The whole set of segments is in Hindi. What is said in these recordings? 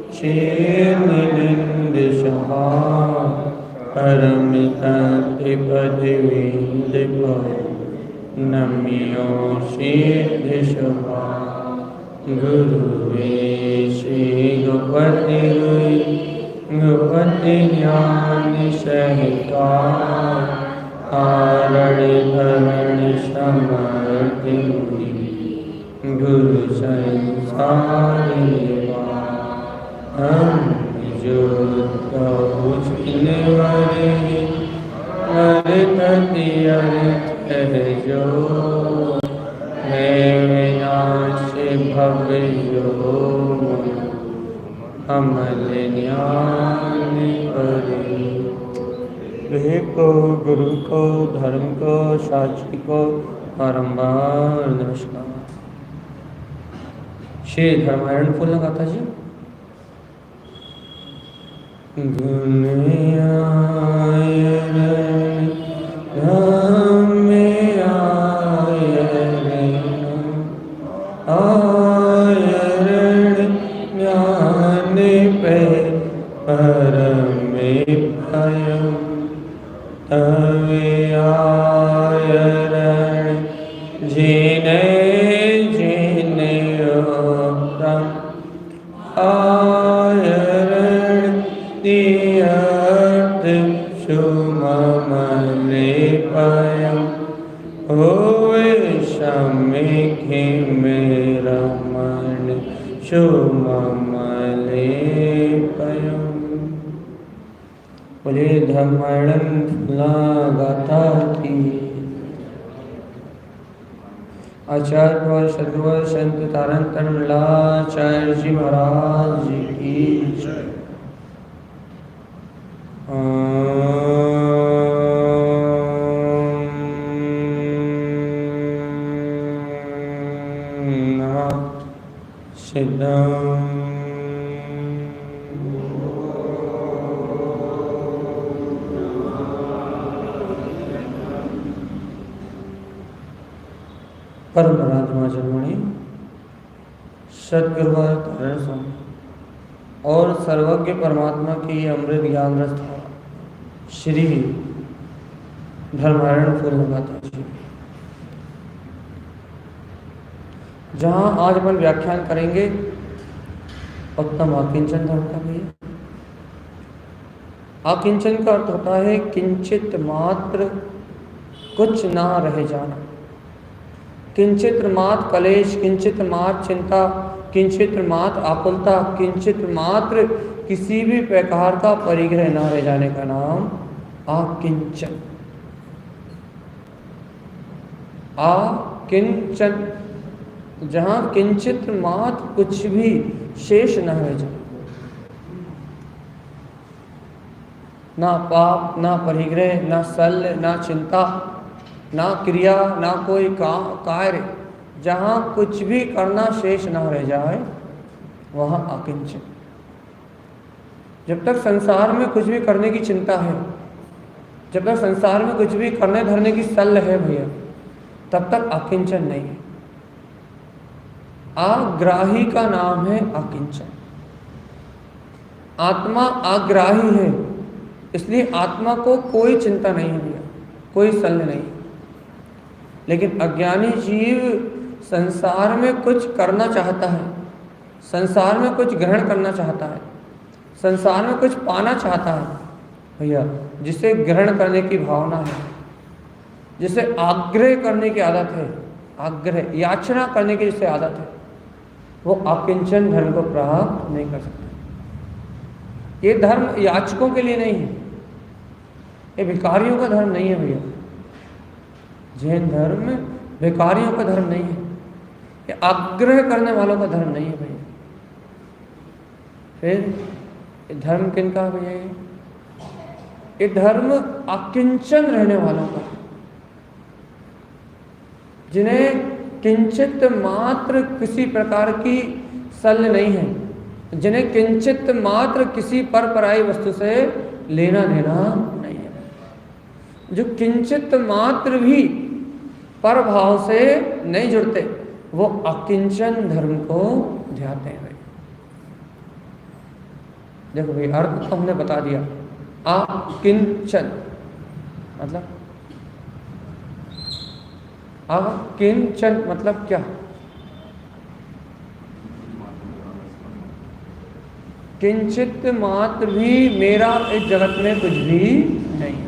क्षेमनिंद सहा परम पदवींद नम्यो सिद्ध सभा गुरुवे श्री गोपति गोपति ज्ञान सहिता कारण धरण समर्थ गुरु संसार हम जो जो है विनाश भव्य अमल ज्ञान गृह को गुरु को धर्म को साक्षी को बारंबार नमस्कार। श्री धर्मायण फूल गाता जी। गुण आयरण ज्ञान पे परम भयम तवे आयरण जीने जीने आयरण दियर्थ सुममले पयम होवे शमिखि मेरा मन सुममले पयम। बोले धर्मायण फूला गाथा की। आचार्य सदगुरु संत तारण तनलाचार्य जी महाराज जी की जय। सिद्धम परम महात्मा जन्मणि सदगुरुवर तारण स्वामी और सर्वज्ञ परमात्मा की अमृत ज्ञान रस श्री धर्मायण फूल गाथा जी। जहाँ आज अपन व्याख्यान करेंगे उत्तम आकिंचन धर्म का भी। आकिंचन का अर्थ होता है किंचित मात्र कुछ ना रह जाना, किंचित मात्र कलेश, किंचित मात्र चिंता, किंचित मात्र आकुलता, किंचित मात्र किसी भी प्रकार का परिग्रह न रह जाने का नाम आकिंचन। आकिंचन जहाँ किंचित मात्र कुछ भी शेष न रह जाए, ना पाप, ना परिग्रह, ना शल्य, ना चिंता, ना क्रिया, ना कोई कार्य, जहाँ कुछ भी करना शेष ना रह जाए वहाँ आकिंचन। जब तक संसार में कुछ भी करने की चिंता है, जब तक संसार में कुछ भी करने धरने की शल्य है भैया, तब तक आकिंचन नहीं है। आग्राही का नाम है आकिंचन। आत्मा आग्राही है, इसलिए आत्मा को कोई चिंता नहीं है भैया, कोई शल्य नहीं। लेकिन अज्ञानी जीव संसार में कुछ करना चाहता है, संसार में कुछ ग्रहण करना चाहता है, संसार में कुछ पाना चाहता है भैया, जिसे ग्रहण करने की भावना है, जिसे आग्रह करने की आदत है, आग्रह याचना करने की जिसे आदत है, वो आकिंचन धर्म को प्राप्त नहीं कर सकता। ये धर्म याचकों के लिए नहीं है, ये भिखारियों का धर्म नहीं है भैया। जैन धर्म भिखारियों का धर्म नहीं है, ये आग्रह करने वालों का धर्म नहीं है भैया। फिर ये धर्म किनका है भैया? ये धर्म आकिंचन रहने वालों का, जिन्हें किंचित मात्र किसी प्रकार की शल्य नहीं है, जिन्हें किंचित मात्र किसी परपराई वस्तु से लेना देना नहीं है, जो किंचित मात्र भी पर भाव से नहीं जुड़ते, वो अकिंचन धर्म को ध्याते हैं। देखो भाई, अर्थ तो हमने बता दिया। अकिंचन मतलब, अकिंचन मतलब क्या? किंचित मात्र भी मेरा इस जगत में कुछ भी नहीं।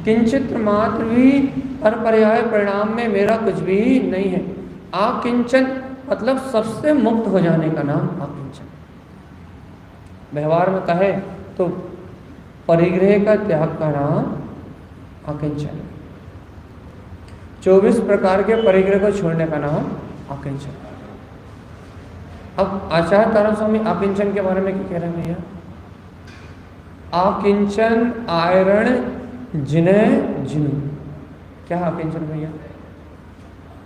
किंचित मात्र भी पर पर्याय परिणाम में मेरा कुछ भी नहीं है। अकिंचन मतलब सबसे मुक्त हो जाने का नाम अकिंचन। व्यवहार में कहे तो परिग्रह का त्याग का नाम अकिंचन। 24 प्रकार के परिग्रह को छोड़ने का नाम अकिंचन। अब आचार्य तारण स्वामी अकिंचन के बारे में क्या कह रहे हैं भैया? अकिंचन आयरण जिन्हें जिनु। क्या अकिंचन भैया?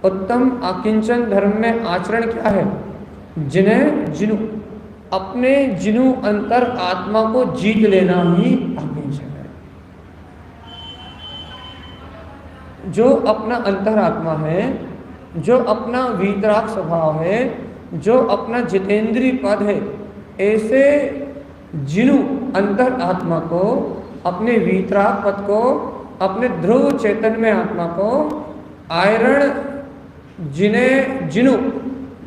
उत्तम अकिंचन धर्म में आचरण क्या है? जिन्हें जिनु, अपने जिनु अंतर आत्मा को जीत लेना ही अकिंचन है। जो अपना अंतर आत्मा है, जो अपना वीतराग स्वभाव है, जो अपना जितेंद्रीय पद है, ऐसे जिनु अंतर आत्मा को, अपने वीतराग पद को, अपने ध्रुव चैतन्य आत्मा को, आयरण जिन्हें जिनु,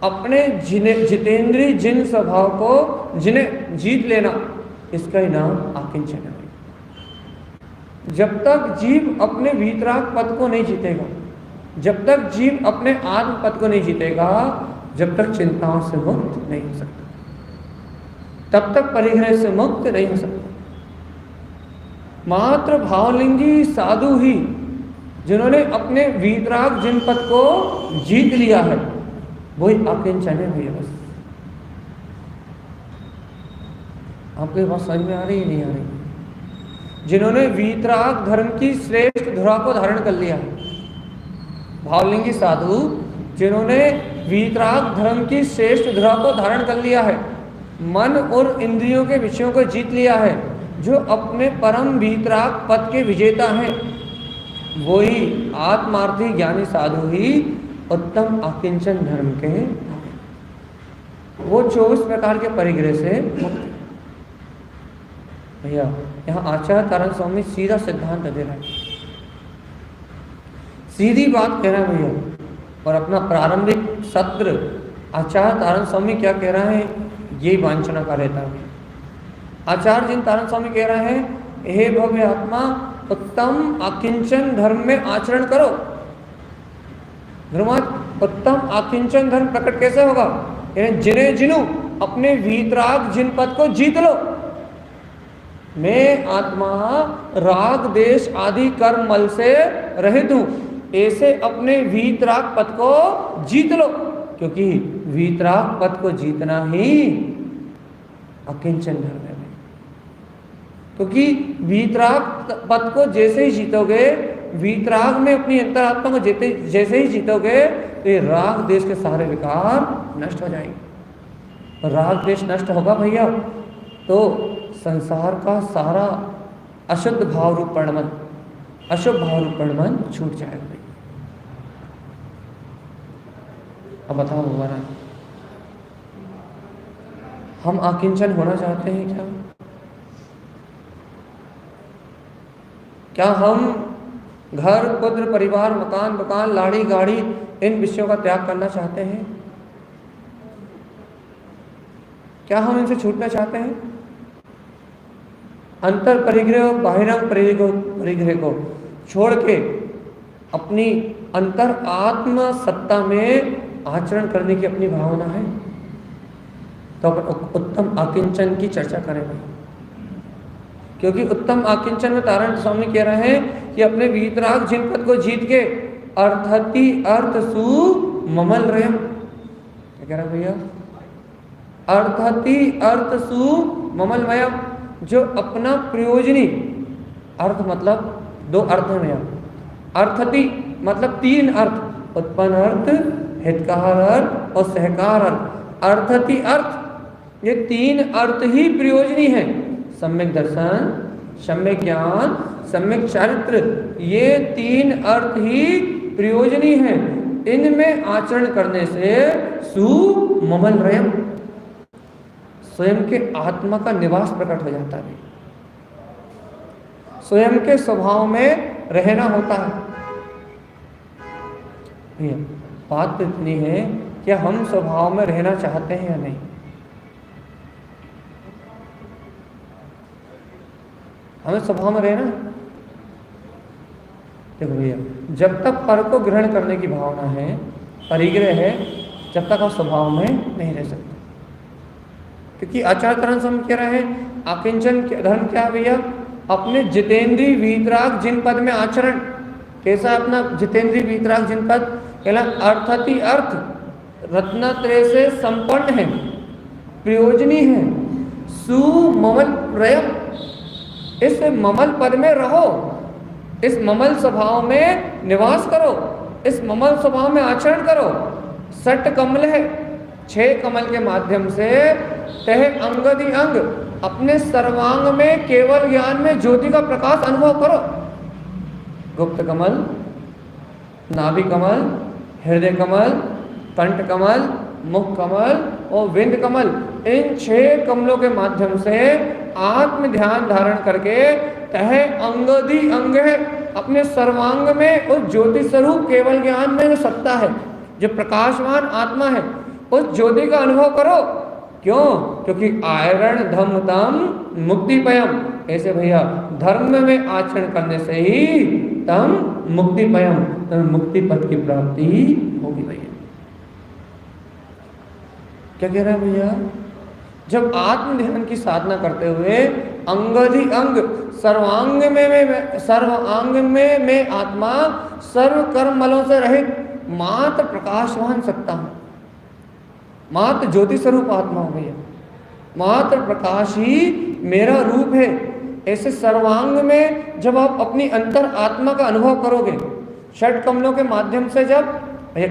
अपने जितेंद्रीय जिन स्वभाव को जिन्हें जीत लेना, इसका ही नाम अकिंचन है। जब तक जीव अपने वीतराग पद को नहीं जीतेगा, जब तक जीव अपने आत्म पद को नहीं जीतेगा, जब तक चिंताओं से मुक्त नहीं हो सकता, तब तक परिग्रह से मुक्त नहीं हो सकता। मात्र भावलिंगी साधु ही जिन्होंने अपने वीतराग जिन पद को जीत लिया है, वही अकिंचन है भैया। बस आपको ये बात समझ में आ रही है नहीं आ रही? जिन्होंने वीतराग धर्म की श्रेष्ठ धुरा को धारण कर लिया है, भावलिंगी साधु जिन्होंने वीतराग धर्म की श्रेष्ठ धुरा को धारण कर लिया है, मन और इंद्रियों के विषयों को जीत लिया है, जो अपने परम वीतराग पद के विजेता हैं, वही आत्मार्थी ज्ञानी साधु ही उत्तम अकिंचन धर्म के, वो 24 प्रकार के परिग्रह से मुक्त। भैया यहाँ आचार्य तारण स्वामी सीधा सिद्धांत दे रहे हैं, सीधी बात कह रहे हैं भैया। और अपना प्रारंभिक सत्र आचार्य तारण स्वामी क्या कह रहे हैं, यही वांछना का रहता है। आचार्य जिन तारण स्वामी कह रहे हैं, हे भव्य आत्मा, उत्तम अकिंचन धर्म में आचरण करो। धर्मात उत्तम अकिंचन धर्म प्रकट कैसे होगा? जिन्हें जिनु, अपने वीतराग जिन पद को जीत लो। मैं आत्मा राग देश आदि कर्म मल से रहित हूं, ऐसे अपने वीतराग पद को जीत लो, क्योंकि वीतराग पद को जीतना ही अकिंचन धर्म है। क्योंकि वीतराग पद को जैसे ही जीतोगे, वीतराग में अपनी अंतरात्मा को जैसे ही जीतोगे, तो ये राग देश के सारे विकार नष्ट हो जाएंगे। राग देश नष्ट होगा भैया तो संसार का सारा अशुद्ध भाव रूप परिणमन, अशुभ भाव रूप परिणमन छूट जाएगा। अब बताओ भगवान, हम अकिंचन होना चाहते हैं क्या? क्या हम घर, पुत्र, परिवार, मकान, दुकान, लाड़ी, गाड़ी, इन विषयों का त्याग करना चाहते हैं? क्या हम इनसे छूटना चाहते हैं? अंतर परिग्रह और बाहिरंग परिग्रह को छोड़ के अपनी अंतर आत्म सत्ता में आचरण करने की अपनी भावना है, तो उत्तम अकिंचन की चर्चा करें भाई। क्योंकि उत्तम अकिंचन में तारण स्वामी कह रहे हैं कि अपने वीतराग जिन पद को जीत के अर्थति अर्थ सु ममल रयम। क्या कह रहा है भैया? अर्थति अर्थ सु ममल मयम, जो अपना प्रयोजनी अर्थ, मतलब दो अर्थ है भैया। अर्थति मतलब 3 अर्थ, उत्पन्न अर्थ, हितकार अर्थ और सहकार अर्थ। अर्थति अर्थ, ये 3 अर्थ ही प्रयोजनी है। सम्यक दर्शन, सम्यक ज्ञान, सम्यक चरित्र, ये 3 अर्थ ही प्रयोजनी है। इनमें आचरण करने से सु ममल रयम, स्वयं के आत्मा का निवास प्रकट हो जाता है, स्वयं के स्वभाव में रहना होता है। बात तो इतनी है कि हम स्वभाव में रहना चाहते हैं या नहीं। हमें स्वभाव में रहना, देखो भैया, जब तक पर को ग्रहण करने की भावना है, परिग्रह है, जब तक आप स्वभाव में नहीं रह सकते। क्योंकि आचार करण हम कह रहे हैं, आकिंचन धर्म क्या है भैया? अपने जितेंद्रीय वीतराग जिन पद में आचरण। कैसा अपना जितेंद्रीय वीतराग जिन पद? कहला अर्थति अर्थ, रत्नत्रय से संपन्न है, प्रयोजनी है, सुममल प्रयम। इस ममल पद में रहो, इस ममल स्वभाव में निवास करो, इस ममल स्वभाव में आचरण करो। सट कमल है, 6 कमल के माध्यम से तह अंगदि अंग, अपने सर्वांग में केवल ज्ञान में ज्योति का प्रकाश अनुभव करो। गुप्त कमल, नाभि कमल, हृदय कमल, कंठ कमल, मुख कमल और विंद कमल, इन 6 कमलों के माध्यम से आत्म ध्यान धारण करके तह अंगदि अंग है, अपने सर्वांग में उस ज्योति स्वरूप केवल ज्ञान में जो सत्ता है, जो प्रकाशमान आत्मा है, उस ज्योति का अनुभव करो। क्यों? क्योंकि आयरण धम तम मुक्ति पयम। ऐसे भैया, धर्म में आचरण करने से ही तम मुक्ति पयम, मुक्ति पद की प्राप्ति होगी भैया। क्या कह रहा है भैया? जब आत्म ध्यान की साधना करते हुए अंगधि अंग, सर्वांग में मैं आत्मा सर्व कर्म मलों से रहित मात्र प्रकाशवान सत्ता हूं, मात्र ज्योति स्वरूप आत्मा हो भैया, मात्र प्रकाश ही मेरा रूप है। ऐसे सर्वांग में जब आप अपनी अंतर आत्मा का अनुभव करोगे, 6 कमलों के माध्यम से, जब भैया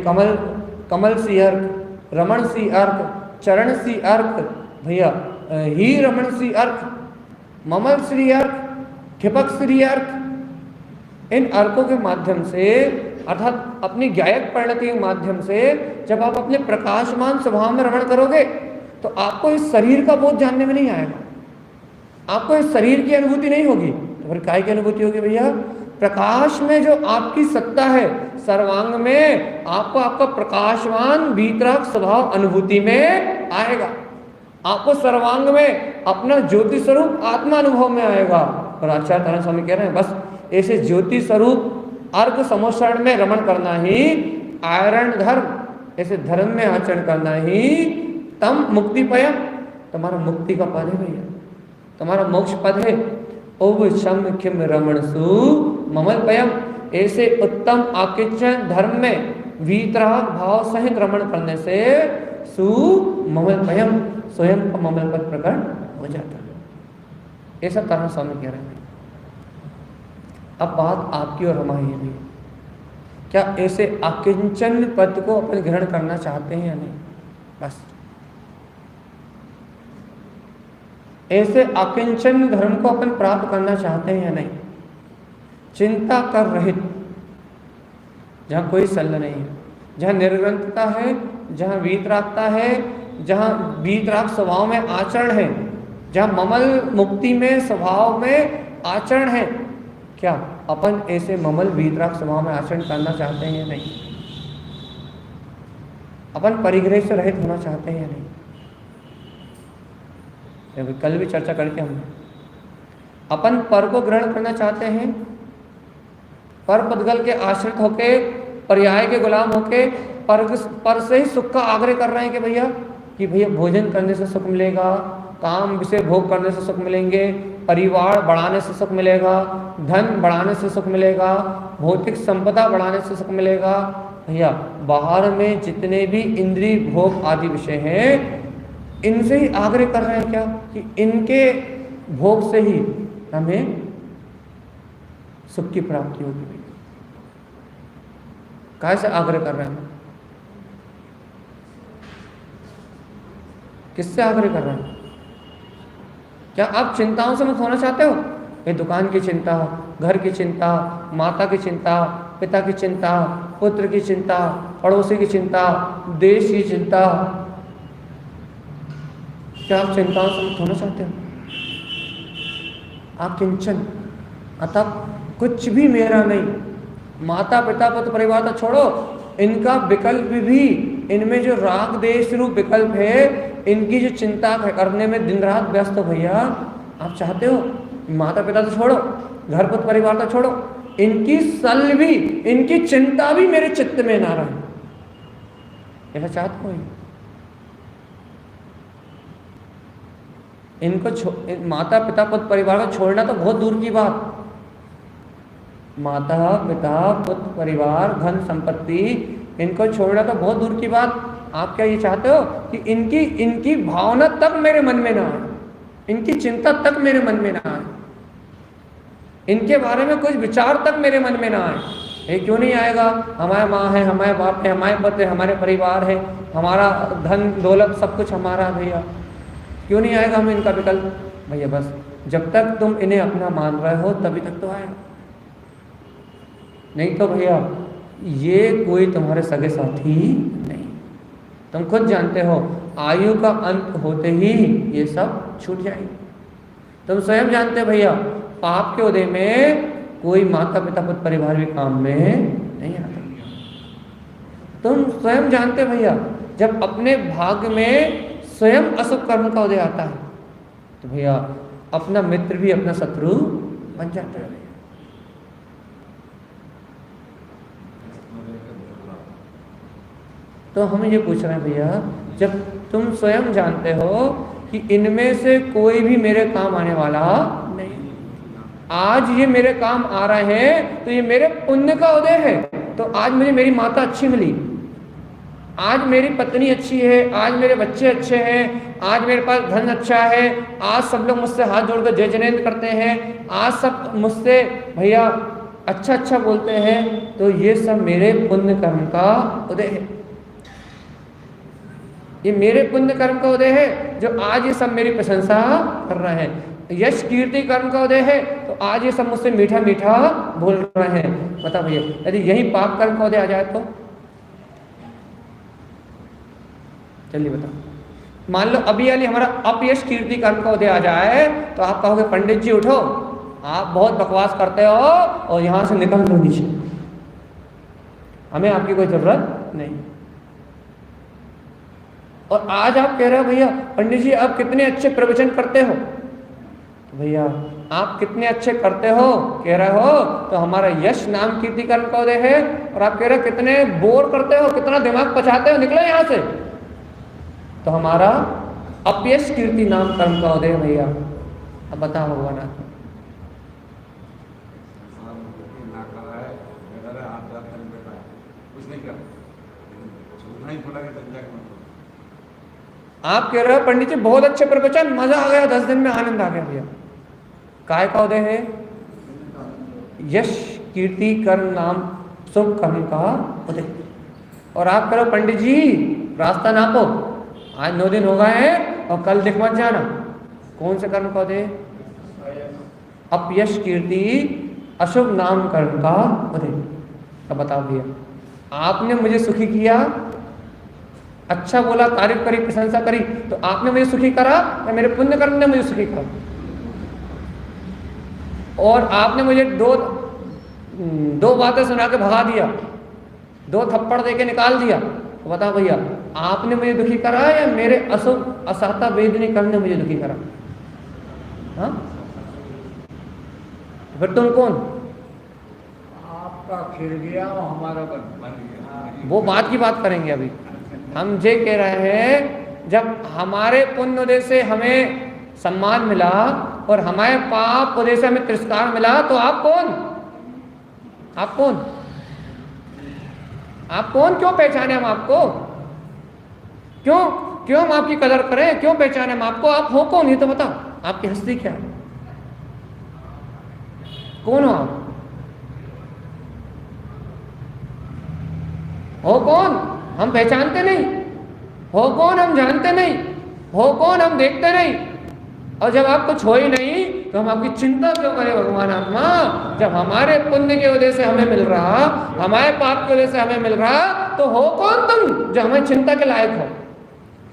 कमल सी अर्क, रमण सी अर्क, चरण सी अर्क, भैया ही रमण सी अर्क, ममल श्री अर्क, खिपक श्री अर्क, इन अर्कों के माध्यम से, अर्थात अपनी गायक परिणति के माध्यम से जब आप अपने प्रकाशमान स्वभाव में रमण करोगे, तो आपको इस शरीर का बोध जानने में नहीं आएगा, आपको इस शरीर की अनुभूति नहीं होगी। तो फिर काय की अनुभूति होगी भैया? प्रकाश में जो आपकी सत्ता है, सर्वांग में आपको आपका प्रकाशवान वीतराग स्वभाव अनुभूति में आएगा, आपको सर्वांग में अपना ज्योति स्वरूप आत्मा अनुभव में आएगा। और आचार्य तारण स्वामी कह रहे हैं, बस ऐसे ज्योति स्वरूप अर्घ समोषण में रमण करना ही आयरण धर्म, ऐसे धर्म में आचरण करना ही तम मुक्ति पयम, तुम्हारा मुक्ति का पद है भैया, तुम्हारा मोक्ष पद है। ओव शम खिम रमण सु ममल पयम, ऐसे उत्तम आकिंचन धर्म में वीतराग भाव सहित रमण करने से सु ममल पयम, स्वयं का ममल पद प्रकट हो जाता है। ऐसा तारण स्वामी कह रहे हैं। अब बात आपकी और हमारी है भी, क्या ऐसे अकिंचन पद को अपन ग्रहण करना चाहते हैं या नहीं? बस ऐसे अकिंचन धर्म को अपन प्राप्त करना चाहते हैं या नहीं? चिंता कर रहित, जहाँ कोई शल्य नहीं है, जहाँ निर्ग्रंथता है, जहाँ वीतरागता है, जहाँ वीतराग स्वभाव में आचरण है, जहाँ ममल मुक्ति में स्वभाव में आचरण है, क्या अपन ऐसे ममल वीतराग स्वभाव में आचरण करना चाहते हैं या नहीं? अपन परिग्रह से रहित होना चाहते हैं या नहीं? कल भी चर्चा करके हमने, अपन पर को ग्रहण करना चाहते हैं, पर पदगल के आश्रित होके, पर्याय के गुलाम होके पर से ही सुख का आग्रह कर रहे हैं कि भैया भोजन करने से सुख मिलेगा, काम विषय भोग करने से सुख मिलेंगे, परिवार बढ़ाने से सुख मिलेगा, धन बढ़ाने से सुख मिलेगा, भौतिक संपदा बढ़ाने से सुख मिलेगा। भैया बाहर में जितने भी इंद्रिय भोग आदि विषय हैं, इनसे ही आग्रह कर रहे हैं क्या कि इनके भोग से ही हमें सुख की प्राप्ति होगी। कैसे आग्रह कर रहे हैं? किससे आग्रह कर रहे हैं? क्या आप चिंताओं से मुक्त होना चाहते हो? ये दुकान की चिंता, घर की चिंता, माता की चिंता, पिता की चिंता, पुत्र की चिंता, पड़ोसी की चिंता, देश की चिंता, क्या आप चिंताओं से मुक्त होना चाहते हो? आप किंचन अतः कुछ भी मेरा नहीं। माता पिता पुत्र परिवार तो छोड़ो, इनका विकल्प भी, इनमें जो राग देश रूप विकल्प है, इनकी जो चिंता करने में दिन रात व्यस्त हो भैया, आप चाहते हो? माता पिता तो छोड़ो, घर पुत्र परिवार तो छोड़ो, इनकी सल भी, इनकी चिंता भी मेरे चित्त में ना रहे, ऐसा चाहते हो? इनको माता पिता पुत्र परिवार को छोड़ना तो बहुत दूर की बात, माता पिता पुत्र परिवार धन संपत्ति इनको छोड़ना तो बहुत दूर की बात। आप क्या ये चाहते हो कि इनकी इनकी भावना तक मेरे मन में ना आए, इनकी चिंता तक मेरे मन में ना आए, इनके बारे में कुछ विचार तक मेरे मन में ना आए? ये क्यों नहीं आएगा? हमारे माँ है, हमारे बाप है, हमारे पति है, हमारे परिवार है, हमारा धन दौलत सब कुछ हमारा है भैया, क्यों नहीं आएगा हमें इनका विकल्प? भैया बस जब तक तुम इन्हें अपना मान रहे हो तभी तक तो आएगा, नहीं तो भैया ये कोई तुम्हारे सगे साथी नहीं। तुम खुद जानते हो आयु का अंत होते ही ये सब छूट जाएगी। तुम स्वयं जानते भैया पाप के उदय में कोई माता पिता पुत्र परिवार भी काम में नहीं आता। तुम स्वयं जानते भैया जब अपने भाग्य में स्वयं अशुभ कर्म का उदय आता है तो भैया अपना मित्र भी अपना शत्रु बन जाता है। तो हम ये पूछ रहे हैं भैया, जब तुम स्वयं जानते हो कि इनमें से कोई भी मेरे काम आने वाला नहीं, आज ये मेरे काम आ रहे हैं तो ये मेरे पुण्य का उदय है। तो आज मुझे मेरी माता अच्छी मिली, आज मेरी पत्नी अच्छी है, आज मेरे बच्चे अच्छे हैं, आज मेरे पास धन अच्छा है, आज सब लोग मुझसे हाथ जोड़कर जय जयंत करते हैं, आज सब मुझसे भैया अच्छा अच्छा बोलते हैं, तो ये सब मेरे पुण्य कर्म का उदय है। ये मेरे पुण्य कर्म का उदय है जो आज ये सब मेरी प्रशंसा कर रहे हैं। यश कीर्ति कर्म का उदय है तो आज ये सब मुझसे मीठा मीठा बोल रहे हैं। बता भैया यदि यही पाप कर्म का उदय आ जाए तो? चलिए बताओ, मान लो अभी वाली हमारा अपयश कीर्ति कर्म का उदय आ जाए तो आप कहोगे पंडित जी उठो, आप बहुत बकवास करते हो और यहां से निकल दो नीचे, हमें आपकी कोई जरूरत नहीं। और आज आप कह रहे हो भैया पंडित जी आप कितने अच्छे प्रवचन करते हो, तो भैया आप कितने अच्छे करते हो कह रहे हो तो हमारा यश नाम कीर्ति कर्म का उदय है। और आप कह रहे हो कितने बोर करते हो, कितना दिमाग पचाते हो, निकलो यहाँ से, तो हमारा अपयश कीर्ति नाम कर्म का उदय भैया। अब बताओ भगवान आप आप कह रहे हो पंडित जी बहुत अच्छे प्रवचन, मजा आ गया, 10 दिन में आनंद आ गया भैया। काय का उदय है? यश कीर्ति कर्म नाम शुभ कर्म का उदय। और आप करो पंडित जी रास्ता नापो, आज 9 दिन हो गए हैं और कल दिख मत जाना, कौन से कर्म का उदय? अपयश कीर्ति अशुभ नाम कर्म का उदय। अब बताओ भैया आपने मुझे सुखी किया, अच्छा बोला, तारीफ करी, प्रशंसा करी, तो आपने मुझे सुखी करा या मेरे पुण्य कर्म ने मुझे सुखी करा? और आपने मुझे दो बातें सुना के भगा दिया, 2 थप्पड़ दे के निकाल दिया, तो बताओ भैया आपने मुझे दुखी करा या मेरे अशुभ असाता वेदनी कर्म ने मुझे दुखी करा? हाँ फिर तुम कौन? आपका खिल गया और हमारा बन गया। वो बात की बात करेंगे अभी। हम ये कह रहे हैं जब हमारे पुण्य उदय से हमें सम्मान मिला और हमारे पाप उदय से हमें तिरस्कार मिला, तो आप कौन? आप कौन? आप कौन? क्यों पहचाने हम आपको? क्यों हम आपकी कदर करें? क्यों पहचाने हम आपको? आप हो कौन ये तो बताओ, आपकी हस्ती क्या है? कौन हो आप? हो कौन? हम पहचानते नहीं। हो कौन? हम जानते नहीं। हो कौन? हम देखते नहीं। और जब आप कुछ हो ही नहीं तो हम आपकी चिंता क्यों करें भगवान आत्मा? जब हमारे पुण्य के वजह से हमें मिल रहा, हमारे पाप की वजह से हमें मिल रहा, तो हो कौन तुम जो हमें चिंता के लायक हो?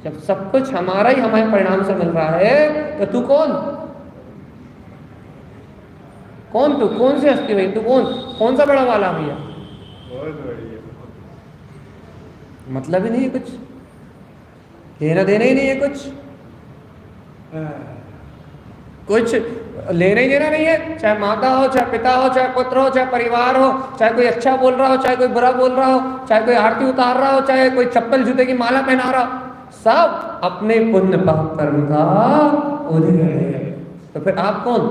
जब सब कुछ हमारा ही हमारे परिणाम से मिल रहा है तो तू कौन? कौन तू? कौन सी हस्ती भाई? तू कौन सा बड़ा वाला भैया? बहुत बढ़िया। मतलब ही नहीं है कुछ, लेना देना ही नहीं है कुछ लेना ही देना नहीं है। चाहे माता हो, चाहे पिता हो, चाहे पुत्र हो, चाहे परिवार हो, चाहे कोई अच्छा बोल रहा हो, चाहे कोई बुरा बोल रहा हो, चाहे कोई आरती उतार रहा हो, चाहे कोई चप्पल जूते की माला पहना रहा हो, सब अपने पुण्य पाप कर्म का उदय है। तो फिर आप कौन?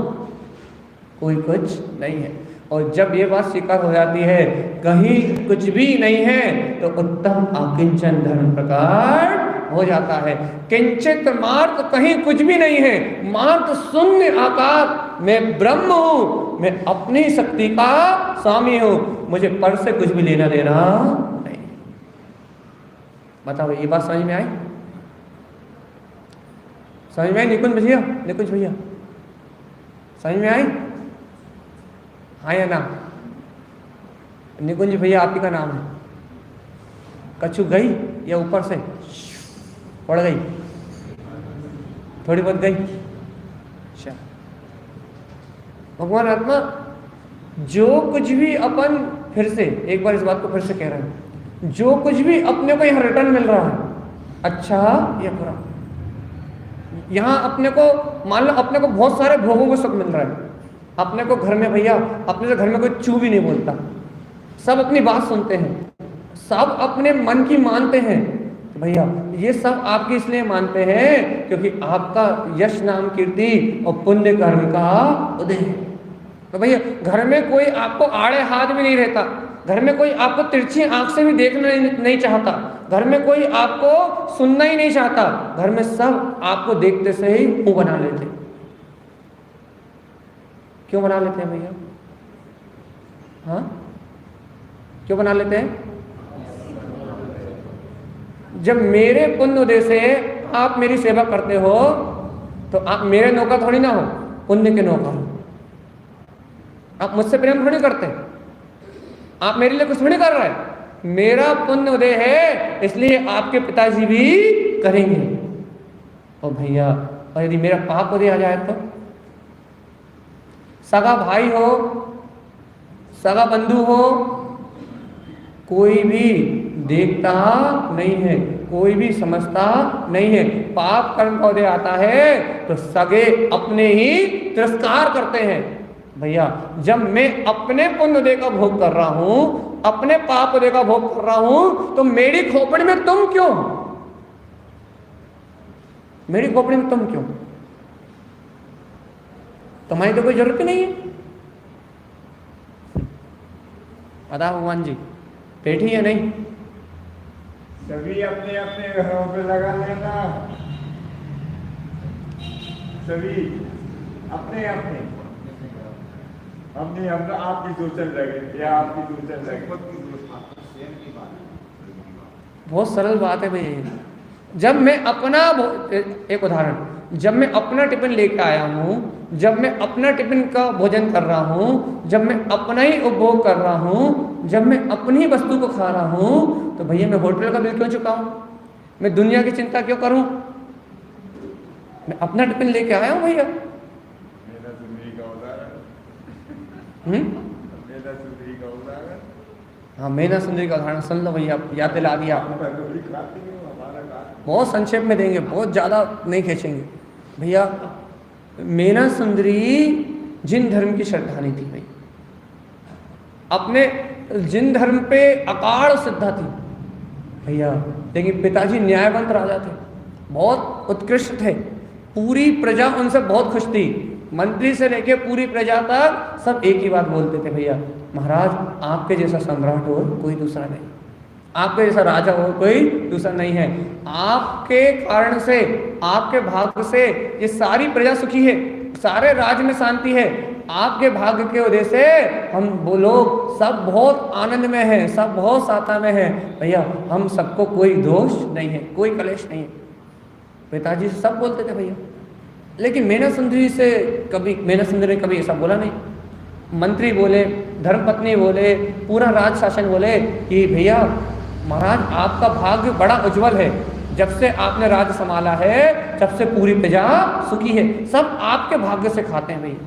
कोई कुछ नहीं है। और जब ये बात स्वीकार हो जाती है कहीं कुछ भी नहीं है तो उत्तम अकिंचन धर्म प्रकार हो जाता है। किंचित मात्र, कहीं कुछ भी नहीं है, मात्र शून्य आकार, मैं ब्रह्म हूं, मैं अपनी शक्ति का स्वामी हूं, मुझे पर से कुछ भी लेना देना नहीं। बताओ ये बात समझ में आई? समझ में आई निकुंज भैया? निकुंज भैया समझ में आई? हाँ या ना? निकुंज भैया आप ही का नाम है। कछु गई या ऊपर से पड़ गई? थोड़ी बहुत गई। अच्छा, भगवान आत्मा जो कुछ भी अपन, फिर से एक बार इस बात को फिर से कह रहे हैं, जो कुछ भी अपने को यहाँ रिटर्न मिल रहा है, अच्छा या बुरा, यहाँ अपने को मान लो अपने को बहुत सारे भोगों को सुख मिल रहा है। अपने को घर में भैया, अपने से घर में कोई चू भी नहीं बोलता, सब अपनी बात सुनते हैं, सब अपने मन की मानते हैं। भैया ये सब आपके इसलिए मानते हैं क्योंकि आपका यश नाम कीर्ति और पुण्य कर्म का उदय है। तो भैया घर में कोई आपको आड़े हाथ भी नहीं रहता, घर में कोई आपको तिरछी आंख से भी देखना नहीं चाहता, घर में कोई आपको सुनना ही नहीं चाहता, घर में सब आपको देखते से ही मुंह बना लेते। क्यों बना लेते हैं भैया? हाँ, क्यों बना लेते हैं? जब मेरे पुण्य उदय से आप मेरी सेवा करते हो तो आप मेरे नौकर थोड़ी ना हो, पुण्य के नौकर हो। आप मुझसे प्रेम थोड़ी करते, आप मेरे लिए कुछ थोड़ी कर रहे हैं। मेरा पुण्य उदय है इसलिए आपके पिताजी भी करेंगे। और भैया और यदि मेरा पाप उदय आ जाए तो सगा भाई हो, सगा बंधु हो, कोई भी देखता नहीं है, कोई भी समझता नहीं है। पाप कर्म का उदय आता है तो सगे अपने ही तिरस्कार करते हैं। भैया जब मैं अपने पुण्य उदय का भोग कर रहा हूं, अपने पाप उदय का भोग कर रहा हूं, तो मेरी खोपड़ी में तुम क्यों? मेरी खोपड़ी में तुम क्यों? तुम्हारी तो कोई जरूरत ही नहीं है। बता भगवान जी बैठी है नहीं? सभी अपने अपने घरों पे लगा लेना, सभी अपने अपने अपनी अपना आपकी सोचने लगे या आपकी सोचने लगे। बहुत सरल बात है भाई। जब मैं अपना, एक उदाहरण, जब मैं अपना टिफिन लेकर आया हूँ, जब मैं अपना टिफिन का भोजन कर रहा हूँ, जब मैं अपना ही उपभोग कर रहा हूँ, जब मैं अपनी वस्तु को खा रहा हूँ, तो भैया मैं होटल का बिल क्यों चुकाऊं? मैं दुनिया की चिंता क्यों करूं? मैं अपना टिफिन लेके आया हूँ भैया। मेरा सुंदरी का उदाहरण, मेरा सुंदरी का उदाहरण, हाँ मेना सुंदरी का उदाहरण सुन लो भैया, याद दिला दिया आपने। बहुत संक्षेप में देंगे, बहुत ज़्यादा नहीं खींचेंगे भैया। मेना सुंदरी जिन धर्म की श्रद्धानी थी भाई, अपने जिन धर्म पे अकाल श्रद्धा थी भैया, लेकिन पिताजी न्यायवंत राजा थे, बहुत उत्कृष्ट थे, पूरी प्रजा उनसे बहुत खुश थी, मंत्री से लेके पूरी प्रजा तक सब एक ही बात बोलते थे, भैया महाराज आपके जैसा सम्राट हो कोई दूसरा नहीं, आपके जैसा राजा हो कोई दूसरा नहीं है, आपके कारण से, आपके भाग्य से ये सारी प्रजा सुखी है, सारे राज्य में शांति है, आपके भाग्य के वजह से हम वो लोग सब बहुत आनंद में हैं, सब बहुत साता में हैं भैया, हम सबको कोई दोष नहीं है, कोई कलेश नहीं है। पिताजी से सब बोलते थे भैया, लेकिन मेना सुंदरी से कभी, मेना सुंदरी ने कभी ऐसा बोला नहीं। मंत्री बोले, धर्मपत्नी बोले, पूरा राज शासन बोले कि भैया महाराज आपका भाग्य बड़ा उज्जवल है, जब से आपने राज संभाला है तब से पूरी प्रजा सुखी है, सब आपके भाग्य से खाते हैं भैया,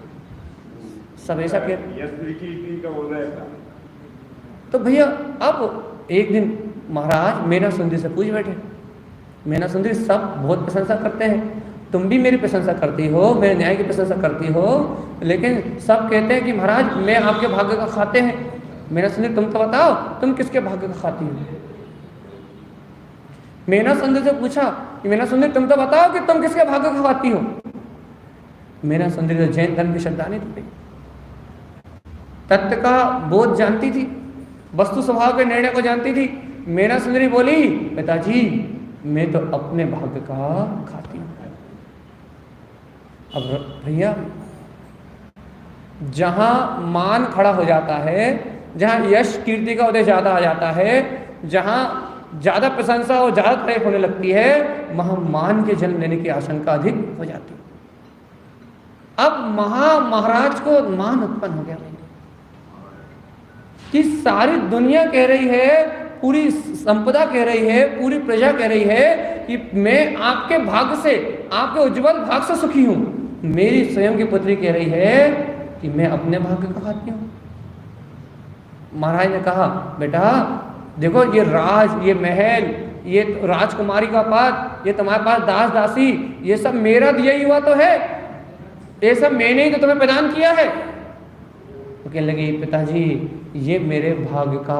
सब ऐसा कहते। तो भैया अब एक दिन महाराज मेना सुंदरी से पूछ बैठे, मेना सुंदरी सब बहुत प्रशंसा करते हैं, तुम भी मेरी प्रशंसा करती हो, मेरे न्याय की प्रशंसा करती हो, लेकिन सब कहते हैं कि महाराज मैं आपके भाग्य का खाते हैं। मेना सुंदरी तुम तो बताओ तुम किसके भाग्य का खाती हो। मेना सुंदरी से पूछा कि मेना सुंदरी तुम तो बताओ कि तुम किसके भाग्य का खाती हो। मेना सुंदरी तो जैन धर्म की श्रद्धानी थी, तत्व का बोध जानती थी, वस्तु स्वभाव के निर्णय को जानती थी। मेना सुंदरी बोली पिताजी मैं तो अपने भाग्य का खाती हूं। अब भैया जहां मान खड़ा हो जाता है, जहां यश कीर्ति का उदय ज्यादा आ जाता है, जहां ज्यादा प्रशंसा और ज्यादा तारीफ होने लगती है, वहां मान के जन्म लेने की आशंका अधिक हो जाती है। अब महाराज को मान उत्पन्न हो गया भैया कि सारी दुनिया कह रही है, पूरी संपदा कह रही है, पूरी प्रजा कह रही है कि मैं आपके भाग्य से, आपके उज्जवल भाग से सुखी हूं। मेरी स्वयं की पुत्री कह रही है कि मैं अपने भाग्य का खाती हूं। महाराज ने कहा बेटा देखो ये राज, ये महल, ये राजकुमारी का पद, ये तुम्हारे पास दास दासी, ये सब मेरा दिया ही हुआ तो है, ये सब मैंने ही तो तुम्हें प्रदान किया है। तो कहने लगे पिताजी ये मेरे भाग्य का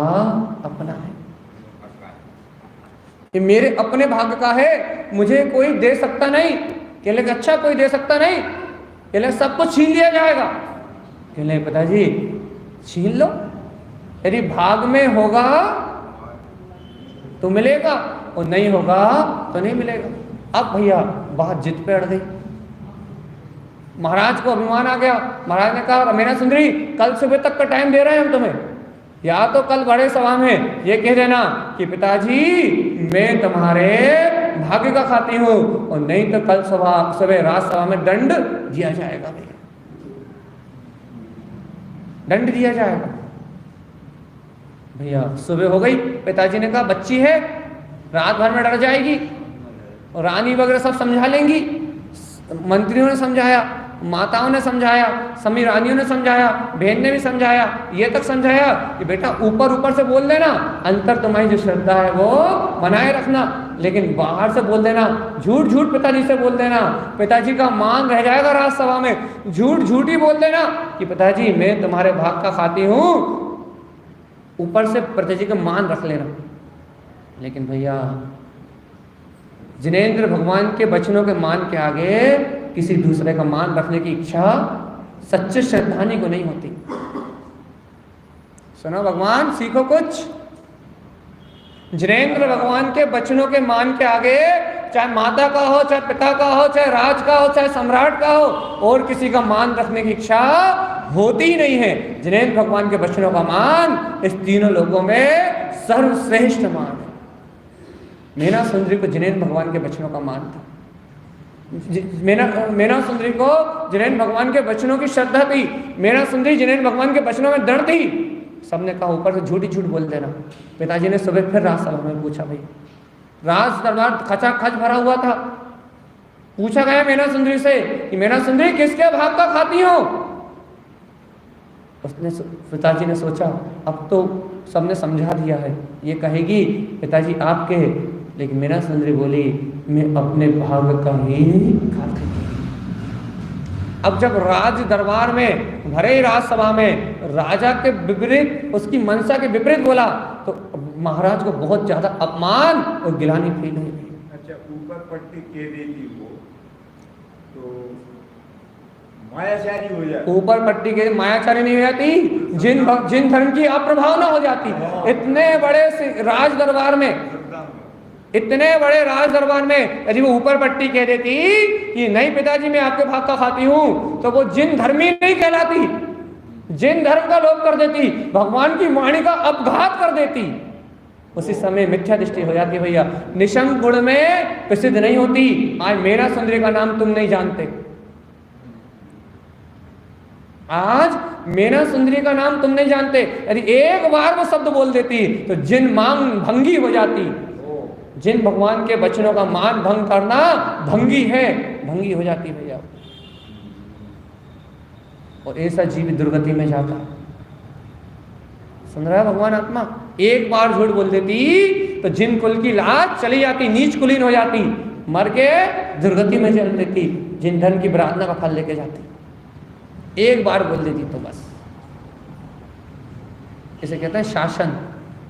अपना है, ये मेरे अपने भाग्य का है, मुझे कोई दे सकता नहीं। कहने लगे अच्छा कोई दे सकता नहीं, कहने सब कुछ छीन लिया जाएगा। कहने लगे पिताजी छीन लो, यदि भाग में होगा तो मिलेगा और नहीं होगा तो नहीं मिलेगा। अब भैया बात जिद पे अड़ गई, महाराज को अभिमान आ गया। महाराज ने कहा मेना सुंदरी कल सुबह तक का टाइम दे रहे हैं हम तुम्हें, या तो कल बड़े सभा में ये कह देना कि पिताजी मैं तुम्हारे भाग्य का खाती हूं, और नहीं तो कल सुबह राजसभा में दंड दिया जाएगा भैया, दंड दिया जाएगा। भैया सुबह हो गई, पिताजी ने कहा बच्ची है रात भर में डर जाएगी, और रानी वगैरह सब समझा लेंगी। मंत्रियों ने समझाया, माताओं ने समझाया, सभी रानियों ने समझाया, बहन ने भी समझाया, ये तक समझाया कि बेटा ऊपर ऊपर से बोल देना, अंतर तुम्हारी जो श्रद्धा है वो बनाए रखना, लेकिन बाहर से बोल देना, झूठ झूठ पिताजी से बोल देना, पिताजी का मान रह जाएगा राजसभा में। झूठ झूठ ही बोल देना कि पिताजी मैं तुम्हारे भाग का खाती हूँ, ऊपर से पिताजी का मान रख लेना। लेकिन भैया जिनेंद्र भगवान के वचनों के मान के आगे किसी दूसरे का मान रखने की इच्छा सच्चे श्रद्धानी को नहीं होती। सुनो भगवान सीखो कुछ, जिनेंद्र भगवान के वचनों के मान के आगे चाहे माता का हो, चाहे पिता का हो, चाहे राज का हो, चाहे सम्राट का हो, और किसी का मान रखने की इच्छा होती ही नहीं है। जिनेंद्र भगवान के वचनों का मान इस तीनों लोगों में सर्वश्रेष्ठ मान है। मेना सुंदरी को जिनेंद्र भगवान के वचनों का मान था, मेना सुंदरी को जिनेंद्र भगवान के वचनों की श्रद्धा थी, मेना सुंदरी जिनेंद्र भगवान के वचनों में दृढ़ थी। सबने कहा ऊपर से झूठी झूठ बोल देना। पिताजी ने सुबह फिर राजसभा में पूछा, भाई राज दरबार खचाखच भरा हुआ था, पूछा गया मेना सुंदरी से कि मेना सुंदरी किसके भाग का खाती हो। उसने पिताजी ने सोचा अब तो सबने समझा दिया है, ये कहेगी पिताजी आपके, लेकिन मेना सुंदरी बोली मैं अपने भाग का ही खाती हूँ। अब जब राज दरबार में भरे राजसभा में राजा के विपरीत, उसकी मनसा के विपरीत बोला तो महाराज को बहुत ज्यादा अपमान और गिलानी फील हुई। अच्छा ऊपर पट्टी कह देती वो तो मायाचारी हो जाती, ऊपर पट्टी के मायाचारी नहीं हो जाती, जिन धर्म की अप्रभावना हो जाती। इतने बड़े राज दरबार में, इतने बड़े राज दरबार में यदि वो ऊपर पट्टी कह देती कि नहीं पिताजी मैं आपके भाग का खाती हूं, तो वो जिन धर्मी नहीं कहलाती, जिन धर्म का लोप कर देती, भगवान की वाणी का अपघात कर देती। उसी समय मिथ्या दृष्टि हो जाती। भैया निशंक गुण में प्रसिद्ध नहीं होती। आज मेना सुंदरी का नाम तुम नहीं जानते, आज मेना सुंदरी का नाम तुम नहीं जानते। यदि एक बार वो शब्द बोल देती तो जिन मांग भंगी हो जाती, जिन भगवान के वचनों का मान भंग करना भंगी है, भंगी हो जाती भैया, और ऐसा जीव दुर्गति में जाता। सुन रहा है भगवान आत्मा, एक बार झूठ बोल देती तो जिन कुल की लाज चली जाती, नीच कुलीन हो जाती, मर के दुर्गति में चल देती, जिन धन की प्रार्थना का फल लेके जाती। एक बार बोल देती तो बस। इसे कहते हैं शासन,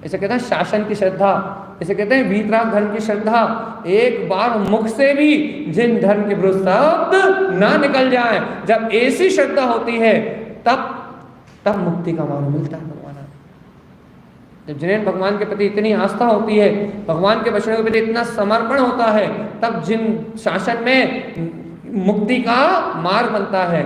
इसे कहते हैं शासन की श्रद्धा, इसे कहते हैं वीतराग धर्म की श्रद्धा। एक बार मुख से भी जिन धर्म के विरुद्ध शब्द ना निकल जाए, जब ऐसी श्रद्धा होती है तब मुक्ति का मार्ग मिलता है भगवान। जब जिन्हें भगवान के प्रति इतनी आस्था होती है, भगवान के वचनों के प्रति इतना समर्पण होता है, तब जिन शासन में मुक्ति का मार्ग बनता है,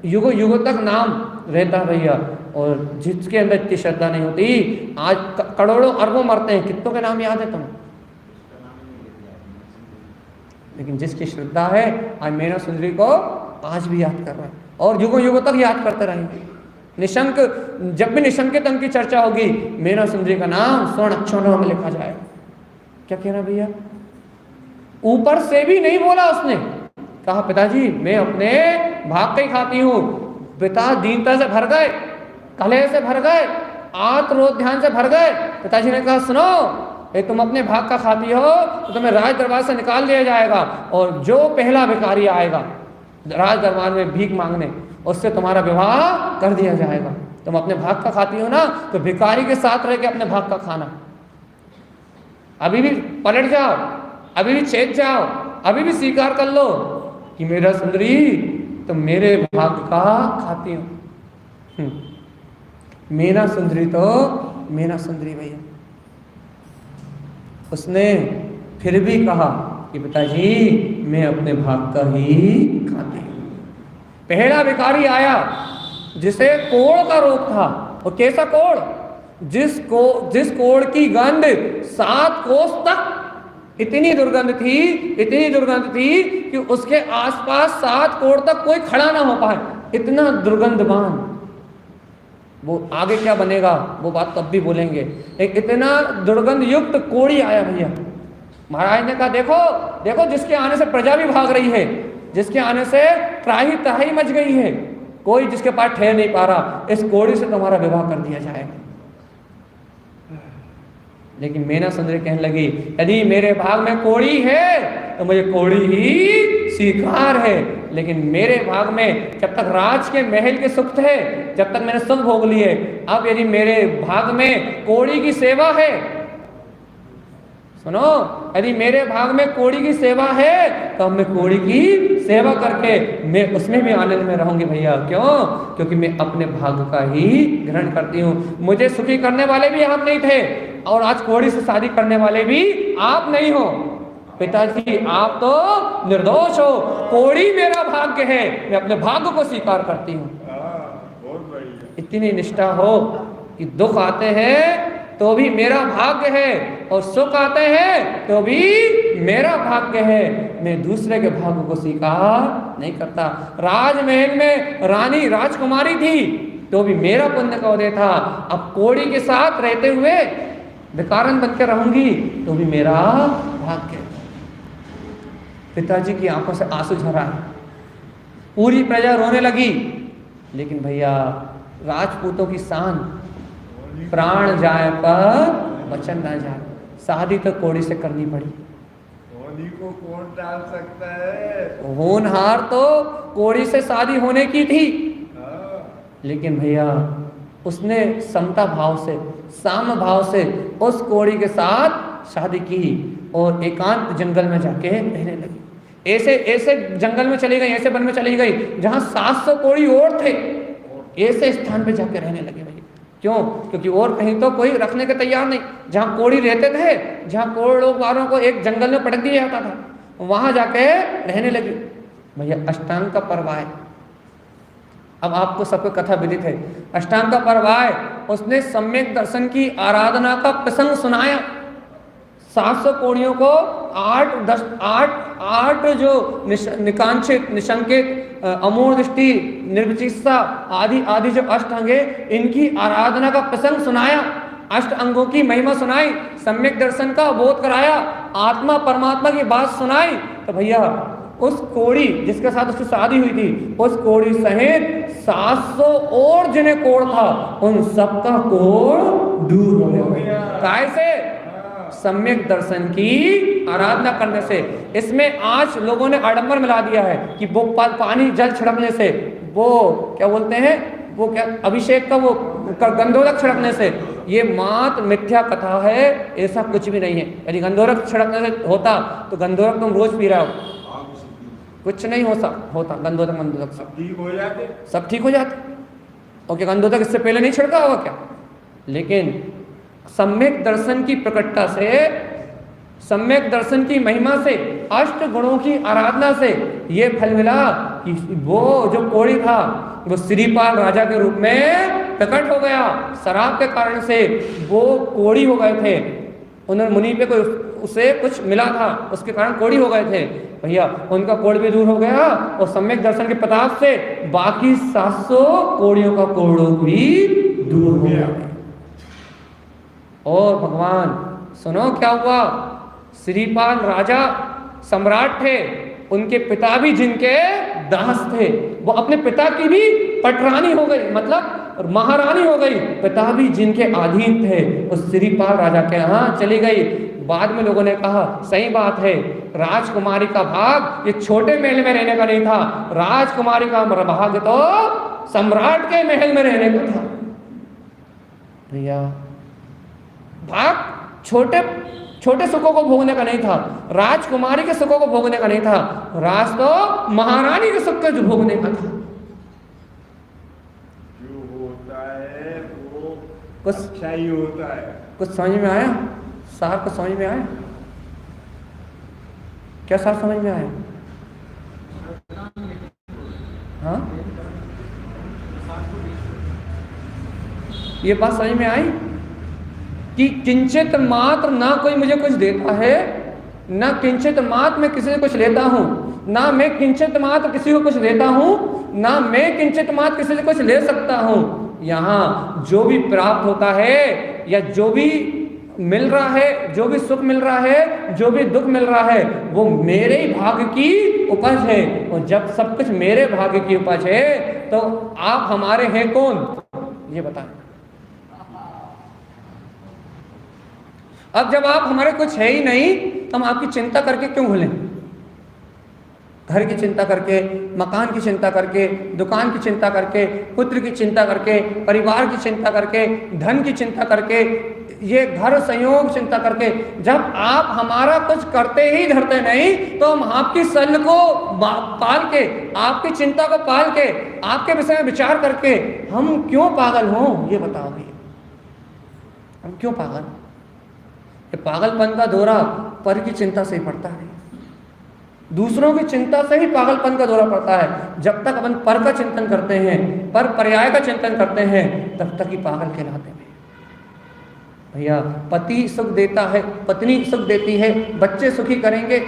युगों युगों तक नाम रहता भैया। और जिसके अंदर इतनी श्रद्धा नहीं होती, आज करोड़ों अरबों मरते हैं, कितनों के नाम याद है तुम्हें? लेकिन जिसकी श्रद्धा है, आज मीना सुंदरी को आज भी याद कर रहा है और युगों युगों तक याद करते रहेंगे। निशंक, जब भी निशंकित अंक की चर्चा होगी, मीना सुंदरी का नाम स्वर्ण अक्षरों में लिखा जाएगा। क्या कह रहा भैया? ऊपर से भी नहीं बोला उसने, कहा पिताजी मैं अपने भाग के ही खाती हूँ। पिता दीनता से भर गए, कलह से भर गए, आत्मरोध ध्यान से भर गए। पिताजी ने कहा सुनो, ये तुम अपने भाग का खाती हो तो तुम्हें राज दरबार से निकाल दिया जाएगा, और जो पहला भिखारी आएगा राज दरबार में भीख मांगने, उससे तुम्हारा विवाह कर दिया जाएगा। तुम अपने भाग का खाती हो ना, तो भिखारी के साथ रह के अपने भाग का खाना। अभी भी पलट जाओ, अभी भी चेत जाओ, अभी भी स्वीकार कर लो कि मेरा सुंदरी तुम मेरे भाग का खाती हो। मीना सुंदरी तो मीना सुंदरी भैया, उसने फिर भी कहा कि पिताजी मैं अपने भाग का ही खाती हूँ। पहला भिखारी आया जिसे कोढ़ का रोग था, और कैसा कोढ़? जिस कोढ़ की गंध 7 कोस तक इतनी दुर्गंध थी कि उसके आसपास 7 कोढ़ तक कोई खड़ा ना हो पाए, इतना दुर्गंधवान। वो आगे क्या बनेगा वो बात तब भी बोलेंगे। एक इतना दुर्गंध युक्त कोढ़ी आया भैया। महाराज ने कहा देखो देखो, जिसके आने से प्रजा भी भाग रही है, जिसके आने से त्राही त्राही मच गई है, कोई जिसके पास ठहर नहीं पा रहा, इस कोढ़ी से तुम्हारा विवाह कर दिया जाएगा। लेकिन मीना सुंदरी कहने लगी, यदि मेरे भाग में कोढ़ी है तो मुझे कोढ़ी ही स्वीकार है, लेकिन मेरे भाग में जब तक राज के महल के सुख थे, जब तक मैंने सुख भोग लिए, अब यदि मेरे भाग में कोढ़ी की सेवा है, सुनो, यदि मेरे भाग में कोढ़ी की सेवा है तो मैं कोढ़ी की सेवा करके मैं उसमें भी आनंद में रहूंगी भैया। क्यों? क्योंकि मैं अपने भाग का ही ग्रहण करती हूँ। मुझे सुखी करने वाले भी आप नहीं थे, और आज कोढ़ी से शादी करने वाले भी आप नहीं हो। पिताजी आप तो निर्दोष हो, कोढ़ी मेरा भाग्य है, मैं अपने भाग्य को स्वीकार करती हूँ। इतनी निष्ठा हो कि दुख आते हैं तो भी मेरा भाग्य है, और सुख आते हैं तो भी मेरा भाग्य है, मैं दूसरे के भाग्य को स्वीकार नहीं करता। राजमहल में रानी राजकुमारी थी तो भी मेरा पुण्य का उदय था, अब कोढ़ी के साथ रहते हुए भिखारन बनकर रहूंगी तो भी मेरा भाग्य। पिताजी की आंखों से आंसू झरा, पूरी प्रजा रोने लगी। लेकिन भैया राजपूतों की शान, प्राण जाए पर वचन ना जाए, शादी तो कोढ़ी से करनी पड़ी। कोढ़ी को कौन टाल सकता है? होनहार तो कोढ़ी से शादी होने की थी, लेकिन भैया उसने समता भाव से, साम भाव से उस कोढ़ी के साथ शादी की और एकांत जंगल में जाके रहने लगी। ऐसे ऐसे जंगल में चली गई, ऐसे वन में चली गई जहां 700 कोढ़ी और थे, ऐसे स्थान पे जाके रहने लगे भैया। क्यों? क्योंकि और कहीं तो कोई रखने के तैयार नहीं। जहां कोढ़ी रहते थे, जहां कोढ़ लोग वालों को एक जंगल में पटक दिया जाता था, वहां जाके रहने लगी भैया। अष्टांग का पर्व है, अब आपको सबको कथा विदित है। अष्टांग का पर्व है, उसने सम्यक दर्शन की आराधना का प्रसंग सुनाया। 700 कोढ़ियों को 8 जो निकांक्षित, निशंकित, अमूढ़ दृष्टि, निर्विचिकित्सा आदि जो अष्टांग है, इनकी आराधना का प्रसंग सुनाया, अष्ट अंगों की महिमा सुनाई, सम्यक दर्शन का बोध कराया। आत्मा परमात्मा की बात सुनाई तो भैया उस कोड़ी जिसके साथ उसकी शादी हुई थी, उस कोड़ी सहित 700 और जिन्हें कोड़ था उन सबका कोड़ दूर हो गया। कैसे? सम्यक दर्शन की आराधना करने से। इसमें आज लोगों ने आडंबर मिला दिया है कि वो पानी जल छिड़कने से, वो क्या बोलते हैं, वो क्या अभिषेक का वो गंधोदक छिड़कने से, ये मात्र मिथ्या कथा है, ऐसा कुछ भी नहीं है। यदि गंधोदक छिड़कने से होता तो गंधोदक तुम रोज पी रहे हो, कुछ नहीं होता गंधोदक से सब ठीक हो जाते। और क्या गंधोदक इससे पहले नहीं छिड़का होगा क्या? लेकिन सम्यक दर्शन की प्रकटता से, सम्यक दर्शन की महिमा से, अष्ट गुणों की आराधना से ये फल मिला कि वो जो कोड़ी था वो श्रीपाल राजा के रूप में प्रकट हो गया। शराब के कारण से वो कोड़ी हो गए थे, उन्होंने मुनि पे कोई उसे कुछ मिला था, उसके कारण कोड़ी हो गए थे। भैया उनका कोड़ भी दूर हो गया और सम्यक दर्शन के प्रताप से बाकी 700 कोड़ियों का कोड़ भी दूर हो गया। और भगवान सुनो क्या हुआ, श्रीपाल राजा सम्राट थे, उनके पिता भी जिनके दास थे, वो अपने पिता की भी पटरानी हो गई, मतलब महारानी हो गई, पिता भी जिनके अधीन थे उस श्रीपाल राजा के यहाँ चली गई। बाद में लोगों ने कहा सही बात है, राजकुमारी का भाग ये छोटे महल में रहने का नहीं था, राजकुमारी का भाग तो सम्राट के महल में रहने का था। भैया भाग छोटे सुखों को भोगने का नहीं था, राजकुमारी के सुखों को भोगने का नहीं था, राज तो महारानी के सुख को भोगने का था। जो होता है वो कुछ अच्छा ही होता है। कुछ समझ में आया? सार को समझ में आया? क्या सार समझ में आया? हाँ, ये बात समझ में आई कि किंचित मात्र ना कोई मुझे कुछ देता है, ना किंचित मात्र मैं किसी से कुछ लेता हूं, ना मैं किंचित मात्र किसी को कुछ देता हूं, ना मैं किंचित मात्र किसी से कुछ ले सकता हूं। यहाँ जो भी प्राप्त होता है या जो भी मिल रहा है, जो भी सुख मिल रहा है, जो भी दुख मिल रहा है, वो मेरे ही भाग्य की उपज है। और जब सब कुछ मेरे भाग्य की उपज है तो आप हमारे हैं कौन, ये बताएं। अब जब आप हमारे कुछ है ही नहीं तो हम आपकी चिंता करके क्यों भूलें? घर की चिंता करके, मकान की चिंता करके, दुकान की चिंता करके, पुत्र की चिंता करके, परिवार की चिंता करके, धन की चिंता करके, ये घर संयोग चिंता करके, जब आप हमारा कुछ करते ही धरते नहीं तो हम आपकी सल को पाल के, आपकी चिंता को पाल के, आपके विषय में विचार करके हम क्यों पागल हों? ये बताओ भैया, हम क्यों पागल? ये पागलपन का दौरा पर की चिंता से ही पड़ता है, दूसरों की चिंता से ही पागलपन का दौरा पड़ता है। जब तक अपन पर का चिंतन करते हैं, पर पर्याय का चिंतन करते हैं, तब तक ही पागल कहलाते हैं। भैया पति सुख देता है, पत्नी सुख देती है, बच्चे सुखी करेंगे,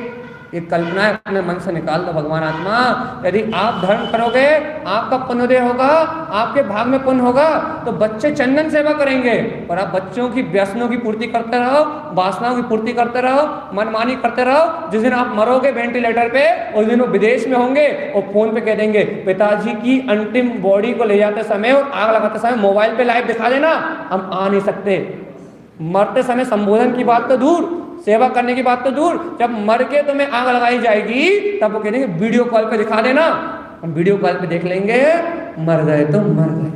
ये कल्पना है, अपने मन से निकाल दो। भगवान आत्मा, यदि आप धर्म करोगे आपका पुण्योदय होगा, आपके भाग में पुण्य होगा, तो बच्चे चंदन सेवा करेंगे। और आप बच्चों की व्यसनों की पूर्ति करते रहो, वासनाओं की पूर्ति करते रहो, मनमानी करते रहो। जिस दिन आप मरोगे वेंटिलेटर पे, उस दिन वो विदेश में होंगे और फोन पे कह देंगे पिताजी की अंतिम बॉडी को ले जाते समय और आग लगाते समय मोबाइल पे लाइव दिखा देना, हम आ नहीं सकते। मरते समय संबोधन की बात तो दूर, सेवा करने की बात तो दूर, जब मर के तुम्हें आग लगाई जाएगी तब वो कह देंगे वीडियो कॉल पे दिखा देना, हम वीडियो कॉल पे देख लेंगे, मर गए तो मर गए।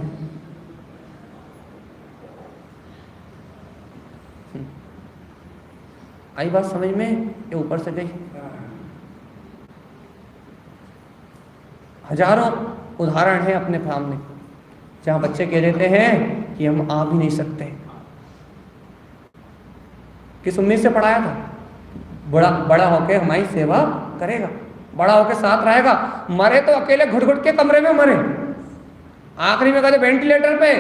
आई बात समझ में? ये ऊपर से गई। हजारों उदाहरण हैं अपने सामने जहां बच्चे कह देते हैं कि हम आ भी नहीं सकते। किस उम्मीद से पढ़ाया था? बड़ा होके हमारी सेवा करेगा, बड़ा होके साथ रहेगा। मरे तो अकेले घुट घुट के कमरे में मरे, आखिरी में कहते वेंटिलेटर पे,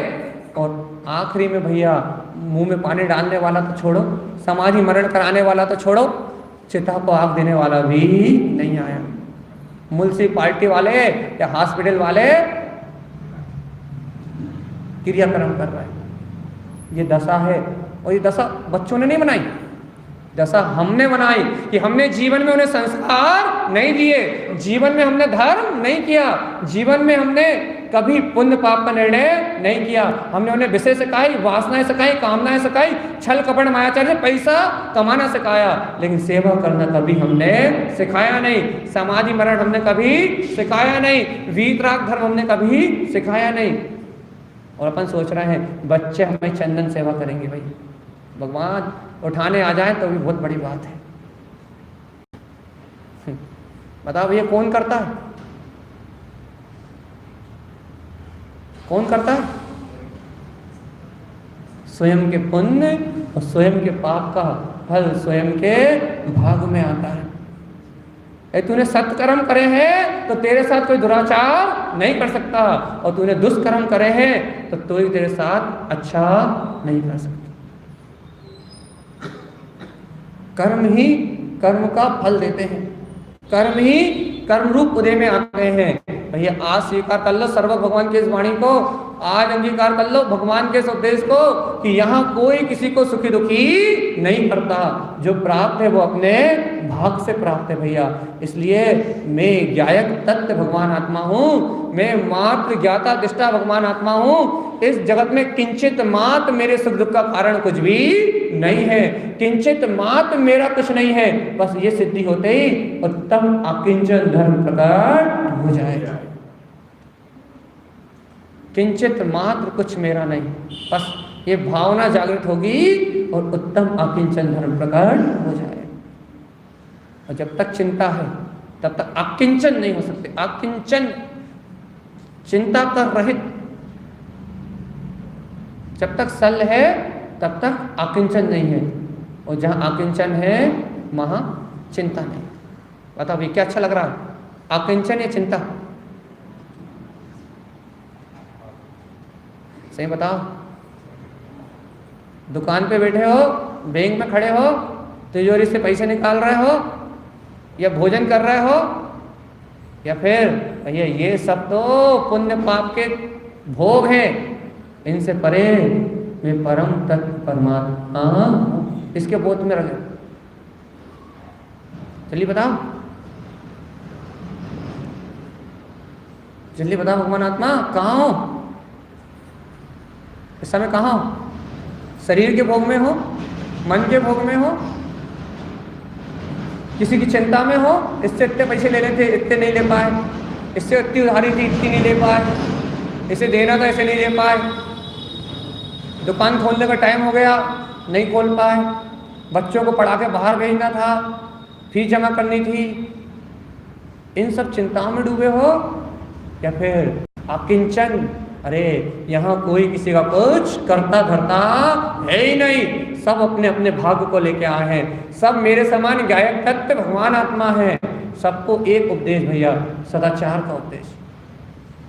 और आखिरी में भैया मुंह में पानी डालने वाला तो छोड़ो, समाधि मरण कराने वाला तो छोड़ो, चिता को आग देने वाला भी नहीं आया। म्युनिसिपैलिटी वाले या हॉस्पिटल वाले क्रियाक्रम कर रहे हैं। ये दशा है, और ये दशा बच्चों ने नहीं बनाई, दशा हमने बनाई कि हमने जीवन में उन्हें संस्कार नहीं दिए, जीवन में हमने धर्म नहीं किया, जीवन में हमने कभी पुण्य पाप का निर्णय नहीं किया। हमने उन्हें विषय सिखाई, वासनाएं सिखाई, कामनाएं सिखाई, छल कपट मायाचार से पैसा कमाना सिखाया, लेकिन सेवा करना कभी हमने सिखाया नहीं। समाधि मरण हमने कभी सिखाया नहीं, वीतराग धर्म हमने कभी सिखाया नहीं। और अपन सोच रहे हैं बच्चे हमें चंदन सेवा करेंगे। भाई भगवान उठाने आ जाए तो भी बहुत बड़ी बात है। बताओ भैया कौन करता है? कौन करता है? स्वयं के पुण्य और स्वयं के पाप का फल स्वयं के भाग में आता है। तूने सत्कर्म करे हैं तो तेरे साथ कोई दुराचार नहीं कर सकता, और तूने दुष्कर्म करे हैं तो कोई तेरे साथ अच्छा नहीं कर सकता। कर्म ही कर्म का फल देते हैं, कर्म ही कर्म रूप उदय में आते हैं। भैया आज स्वीकार कर लो सर्वज्ञ भगवान की इस वाणी को, आज अंगीकार कर लो भगवान के इस उपदेश को कि यहाँ कोई किसी को सुखी दुखी नहीं करता। जो प्राप्त है वो अपने भाग से प्राप्त है भैया। इसलिए मैं ज्ञायक तत्व भगवान आत्मा हूँ, मैं मात्र ज्ञाता दृष्टा भगवान आत्मा हूँ। इस जगत में किंचित मात्र मेरे सुख दुख का कारण कुछ भी नहीं है, किंचित मात्र मेरा कुछ नहीं है। बस ये सिद्धि होते ही उत्तम अकिंचन धर्म प्रकट हो जाएगा। किंचित मात्र कुछ मेरा नहीं, बस ये भावना जागृत होगी और उत्तम अकिंचन धर्म प्रकट हो जाएगा। और जब तक चिंता है तब तक अकिंचन नहीं हो सकते। अकिंचन चिंता कर रहित, जब तक सल है तब तक अकिंचन नहीं है, और जहां अकिंचन है वहां चिंता नहीं। बताओ ये क्या अच्छा लग रहा है, अकिंचन या चिंता? सही बताओ। दुकान पे बैठे हो, बैंक में खड़े हो, तिजोरी से पैसे निकाल रहे हो, या भोजन कर रहे हो, या फिर भैया ये सब तो पुण्य पाप के भोग हैं, इनसे परे मैं परम तत्व परमात्मा इसके बोध में रहे। जल्दी बताओ, जल्दी बताओ भगवान आत्मा कहाँ हो इस समय? कहाँ हो? शरीर के भोग में हो, मन के भोग में हो, किसी की चिंता में हो, इससे इतने पैसे ले लेते इतने नहीं ले पाए, इससे इतनी उधारी थी इतनी नहीं ले पाए, इसे देना था इसे नहीं दे पाए, दुकान खोलने का टाइम हो गया नहीं खोल पाए, बच्चों को पढ़ा के बाहर भेजना था, फीस जमा करनी थी। इन सब चिंताओं में डूबे हो, या फिर अकिंचन, अरे यहाँ कोई किसी का कुछ करता धरता है ही नहीं, सब अपने अपने भाग्य को लेके आए हैं, सब मेरे समान गायक तत्व भगवान आत्मा है। सबको एक उपदेश भैया, सदाचार का उपदेश।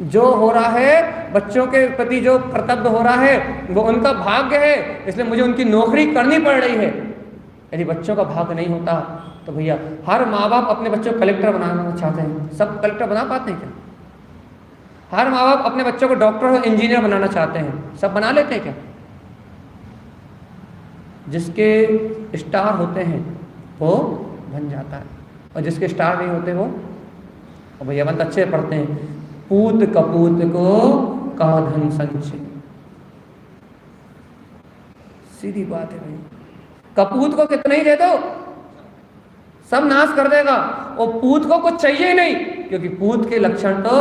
जो हो रहा है बच्चों के प्रति, जो कर्तव्य हो रहा है वो उनका भाग्य है, इसलिए मुझे उनकी नौकरी करनी पड़ रही है। यदि बच्चों का भाग्य नहीं होता तो भैया हर माँ बाप अपने बच्चों को कलेक्टर बनाना चाहते हैं। सब कलेक्टर बना पाते हैं क्या? हर माँ बाप अपने बच्चों को डॉक्टर और इंजीनियर बनाना चाहते हैं। सब बना लेते हैं क्या? जिसके स्टार होते हैं वो बन जाता है, और जिसके स्टार नहीं होते वो, और भैया बंद अच्छे पढ़ते हैं, पूत कपूत को कहा धन संचय। सीधी बात है भाई। कपूत को कितना ही दे दो सब नाश कर देगा, और पूत को कुछ चाहिए ही नहीं, क्योंकि पूत के लक्षण तो,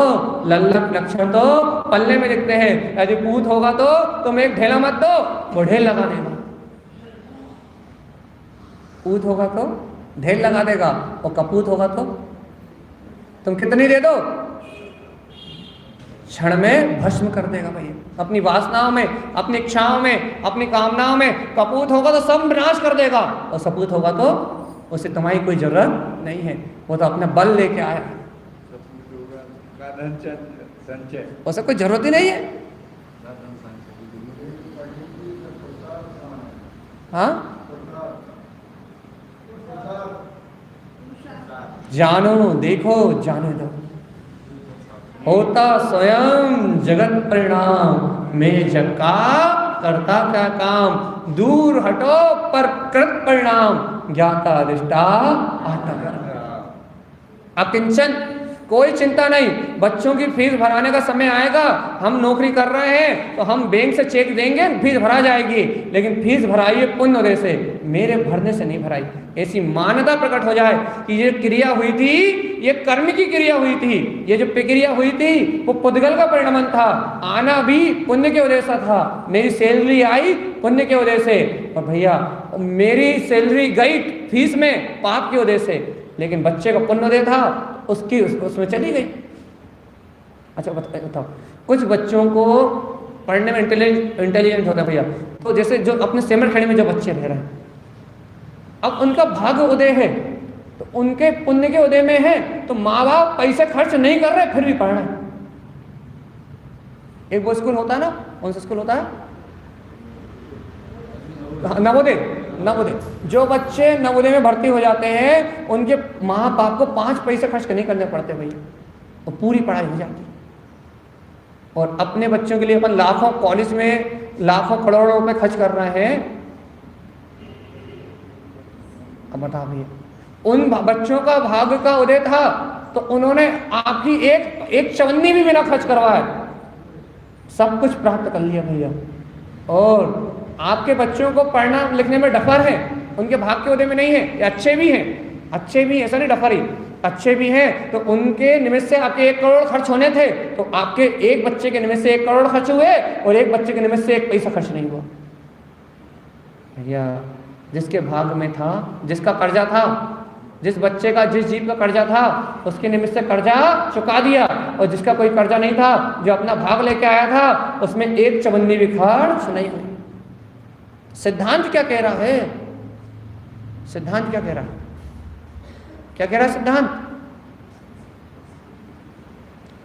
लल्लक लक्षण तो पल्ले में दिखते हैं। यदि पूत होगा तो तुम एक ढेला मत दो, वो ढेल लगा देगा। पूत होगा तो ढेल लगा देगा, और कपूत होगा तो तुम कितनी दे दो, क्षण में भस्म कर देगा भैया। अपनी वासनाओं में, अपनी इच्छाओं में, अपनी कामनाओं में। कपूत होगा तो सब विनाश कर देगा, और सपूत होगा तो उसे तुम्हारी कोई जरूरत नहीं है, वो तो अपना बल लेके आया, उसे कोई जरूरत ही नहीं है। हाँ, जानो देखो जाने दो, होता स्वयं जगत परिणाम, मैं जग का करता क्या काम, दूर हटो पर कृत परिणाम, ज्ञाता दृष्टा आता। अकिंचन, कोई चिंता नहीं, बच्चों की फीस भराने का समय आएगा, हम नौकरी कर रहे हैं तो हम बैंक से चेक देंगे, फीस भरा जाएगी, लेकिन फीस भराई है पुण्य उदय से, मेरे भरने से नहीं भराई। ऐसी मान्यता प्रकट हो जाए कि ये क्रिया हुई थी, ये कर्म की क्रिया हुई थी, ये जो प्रक्रिया हुई थी वो पुद्गल का परिणाम था, आना भी पुण्य के उदय से था, मेरी सैलरी आई पुण्य के उदय से, और भैया मेरी सैलरी गई फीस में पाप के उदय से, लेकिन बच्चे का पुण्य उदय था, उसकी उसमें चली गई। अच्छा बताओ, कुछ बच्चों को पढ़ने में इंटेलिजेंट होता है भैया, तो जैसे जो अपने सेमर खड़ी में जो बच्चे रह रहे हैं, अब उनका भाग्य उदय है तो उनके पुण्य के उदय में है, तो माँ बाप पैसे खर्च नहीं कर रहे फिर भी पढ़ रहे हैं। एक वो स्कूल होता है ना, कौन सा स्कूल होता है, नवोदय, जो बच्चे नवोदय में भर्ती हो जाते हैं उनके माँ बाप को 5 पैसे खर्च नहीं करने पड़ते भैया, और पूरी पढ़ाई हो जाती है। और अपने बच्चों के लिए अपन लाखों कॉलेज में लाखों करोड़ों रुपए खर्च कर रहे हैं। अब बताओ भैया, उन बच्चों का भाग्य का उदय था तो उन्होंने आपकी एक चवन्नी भी बिना खर्च करवाए सब कुछ प्राप्त कर लिया भैया। और आपके बच्चों को पढ़ना लिखने में डफर है, उनके भाग्य के उदय में नहीं है, ये अच्छे भी हैं, ऐसा नहीं डफर ही, अच्छे भी हैं, तो उनके निमित्त से आपके 1 करोड़ खर्च होने थे, तो आपके एक बच्चे के निमित्त से 1 करोड़ खर्च हुए और एक बच्चे के निमित्त से 1 पैसा खर्च नहीं हुआ भैया। जिसके भाग्य में था, जिसका कर्जा था, जिस बच्चे का जिस जीव का कर्जा था उसके निमित्त से कर्जा चुका दिया, और जिसका कोई कर्जा नहीं था, जो अपना भाग लेके आया था, उसमें 1 चवन्नी भी खर्च नहीं हुई। सिद्धांत क्या कह रहा है, सिद्धांत क्या कह रहा है, क्या कह रहा है सिद्धांत,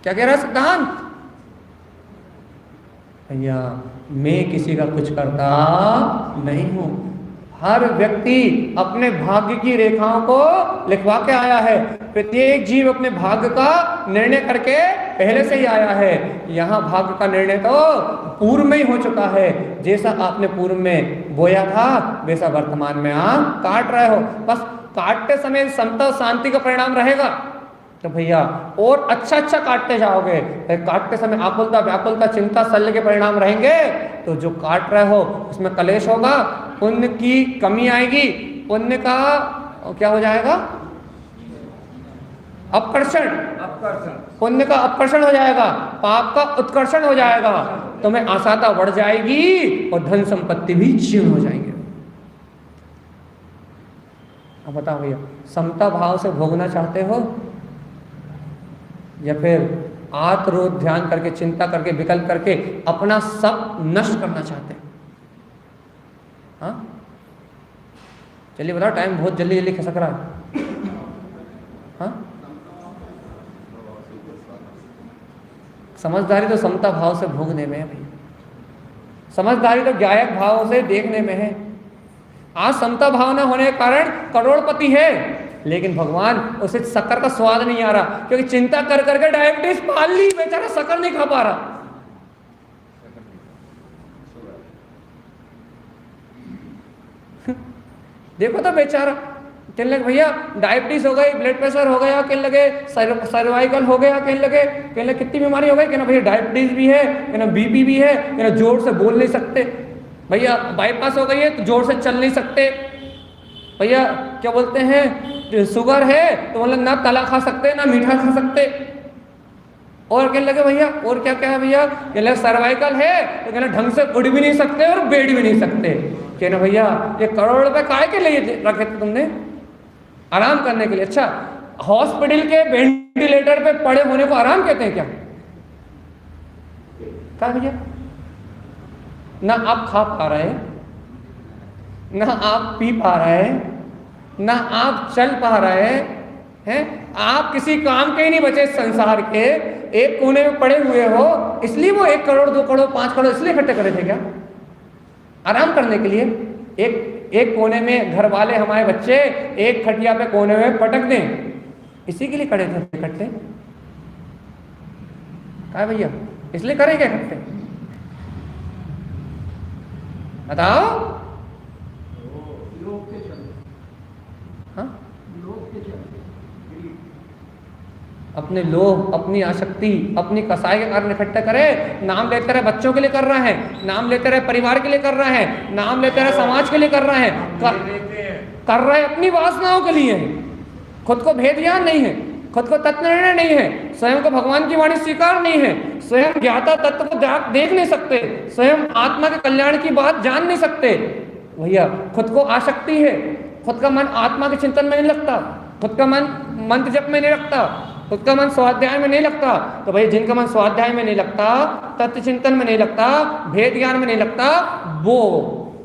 क्या कह रहा है सिद्धांत भैया, मैं किसी का कुछ करता नहीं हूं, हर व्यक्ति अपने भाग्य की रेखाओं को लिखवा के आया है, प्रत्येक जीव अपने भाग्य का निर्णय करके पहले से ही आया है। यहाँ भाग्य का निर्णय तो पूर्व में ही हो चुका है, जैसा आपने पूर्व में बोया था वैसा वर्तमान में आप काट रहे हो, बस काटते समय समता शांति का परिणाम रहेगा। तो भैया और अच्छा काटते जाओगे, काटते समय आकुलता व्याकुलता चिंता शल्य के परिणाम रहेंगे, तो जो काट रहे हो उसमें कलेश होगा, पुण्य की कमी आएगी, पुण्य का क्या हो जाएगा, अपकर्षण, पुण्य का अपकर्षण हो जाएगा, पाप का उत्कर्षण हो जाएगा, तुम्हें आशाता बढ़ जाएगी और धन संपत्ति भी क्षीण हो जाएंगे। अब बताओ भैया, समता भाव से भोगना चाहते हो या फिर आत्मरोध ध्यान करके चिंता करके विकल्प करके अपना सब नष्ट करना चाहते हैं? हाँ चलिए बताओ, टाइम बहुत जल्दी खसक रहा है। हाँ समझदारी तो समता भाव से भोगने में है भैया, समझदारी तो ज्ञायक भाव से देखने में है। आज समता भाव न होने के कारण करोड़पति है, लेकिन भगवान उसे शक्कर का स्वाद नहीं आ रहा, क्योंकि चिंता कर करके डायबिटीज पाल ली, बेचारा शक्कर नहीं खा पा रहा। देखो तो बेचारा कहने लगे भैया डायबिटीज हो गई, ब्लड प्रेशर हो गया, कहने लगे सर्वाइकल हो गया, कहने लगे कितनी बीमारी हो गई, कहना भैया डायबिटीज भी है, कहना बीपी भी है, कहना जोर से बोल नहीं सकते, भैया बाईपास हो गई है तो जोर से चल नहीं सकते, भैया क्या बोलते हैं शुगर है तो मतलब ना तला खा सकते ना मीठा खा सकते, और कहने लगे भैया और क्या क्या है भैया, कहने लगे सर्वाइकल है तो कहना ढंग से उड़ भी नहीं सकते और बैठ भी नहीं सकते। कहना भैया ये करोड़ रुपए काहे के लिए रखे थे तुमने, आराम करने के लिए। अच्छा हॉस्पिटल के वेंटिलेटर पे पड़े होने को आराम कहते हैं क्या भैया? ना आप खा पा रहे, ना आप पी पा रहे, ना आप चल पा रहे हैं, आप किसी काम के ही नहीं बचे संसार के, एक कोने में पड़े हुए हो, इसलिए वो 1 करोड़ 2 करोड़ 5 करोड़ इसलिए इकट्ठे करे थे क्या? आराम करने के लिए। एक कोने में घर वाले हमारे बच्चे एक खटिया पे कोने में पटक दें, इसी के लिए करे थे इकट्ठे क्या भैया? इसलिए करें क्या इकट्ठे? बताओ। लोग के चलते, हाँ, लोग के चलते अपने लोभ, अपनी आसक्ति, अपनी कसाई के कारण इकट्ठा करे। नाम लेते रहे बच्चों के लिए कर रहे हैं, नाम लेते रहे परिवार के लिए कर रहे हैं, नाम लेते रहे समाज के लिए कर रहे हैं, कर रहे हैं अपनी वासनाओं के लिए। खुद को भेद ज्ञान नहीं है, खुद को तत्व निर्णय नहीं है, स्वयं को भगवान की वाणी स्वीकार नहीं है, स्वयं ज्ञाता तत्व को देख नहीं सकते, स्वयं आत्मा के कल्याण की बात जान नहीं सकते। भैया खुद को आसक्ति है, खुद का मन आत्मा के चिंतन में नहीं लगता, खुद का मन मंत्र जप में नहीं लगता, खुद का मन स्वाध्याय में नहीं लगता। तो भाई जिनका मन स्वाध्याय में नहीं लगता, तत्व चिंतन में नहीं लगता, भेद ज्ञान में नहीं लगता, वो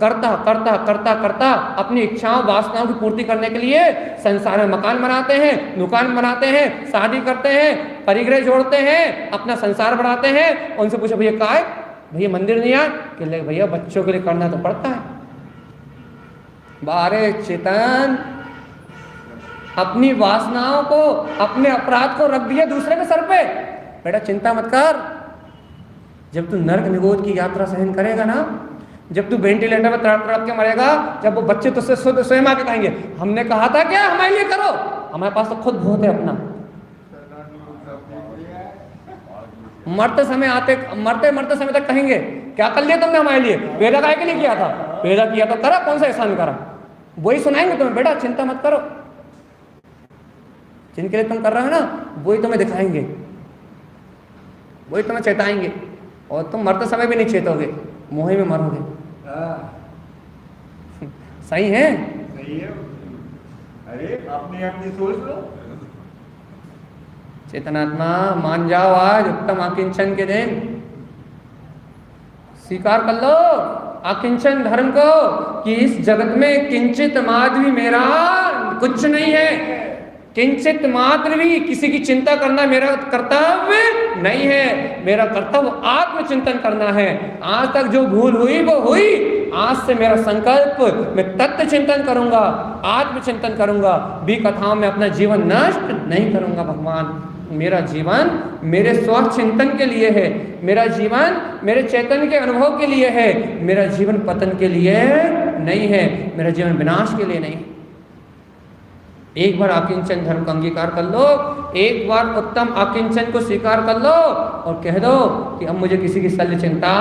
करता करता करता करता अपनी इच्छाओं वासनाओं की पूर्ति करने के लिए संसार में मकान बनाते हैं, दुकान बनाते हैं, शादी करते हैं, परिग्रह जोड़ते हैं, अपना संसार बढ़ाते हैं। उनसे पूछो भैया क्या है, भैया मंदिर नहीं आए, कि भैया बच्चों के लिए करना तो पड़ता है। बारे चेतन अपनी वासनाओं को, अपने अपराध को रख दिया दूसरे के सर पे। बेटा चिंता मत कर, जब तू नरक निगोद की यात्रा सहन करेगा ना, जब तू वेंटिलेटर में तड़प तड़प के मरेगा, जब वो बच्चे तुझसे स्वयं आके कहेंगे हमने कहा था क्या हमारे लिए करो, हमारे पास तो खुद भूत है अपना। मरते मरते समय तक कहेंगे क्या कर लिया तुमने हमारे लिए, पैदा काहे के लिए किया था, पैदा किया तो करा, कौन सा एहसान करा, वही सुनाएंगे तुम्हें। बेटा चिंता मत करो, जिनके लिए तुम कर रहे हो ना वही तुम्हें दिखाएंगे, वही तुम्हें चेताएंगे, और तुम मरते समय भी नहीं चेतोगे, मोहे में मरोगे। सही है, सही है। अरे अपनी सोच लो। चेतनात्मा मान जाओ, आज उत्तम आकिंचन के दिन स्वीकार कर लो आकिंचन धर्म को, कि इस जगत में किंचित मात्र भी मेरा कुछ नहीं है, किंचित मात्र भी किसी की चिंता करना मेरा कर्तव्य नहीं है। मेरा कर्तव्य आत्मचिंतन करना है। आज तक जो भूल हुई वो हुई, आज से मेरा संकल्प मैं तत्व चिंतन करूंगा, आत्मचिंतन करूंगा, भी कथाओं में अपना जीवन नष्ट नहीं करूंगा। भगवान मेरा जीवन मेरे स्वचिंतन के लिए है, मेरा जीवन मेरे चैतन्य के अनुभव के लिए है, मेरा जीवन पतन के लिए नहीं है, मेरा जीवन विनाश के लिए नहीं। एक बार आकिंचन धर्म का अंगीकार कर लो, एक बार उत्तम आकिंचन को स्वीकार कर लो और कह दो कि अब मुझे किसी की शल्य चिंता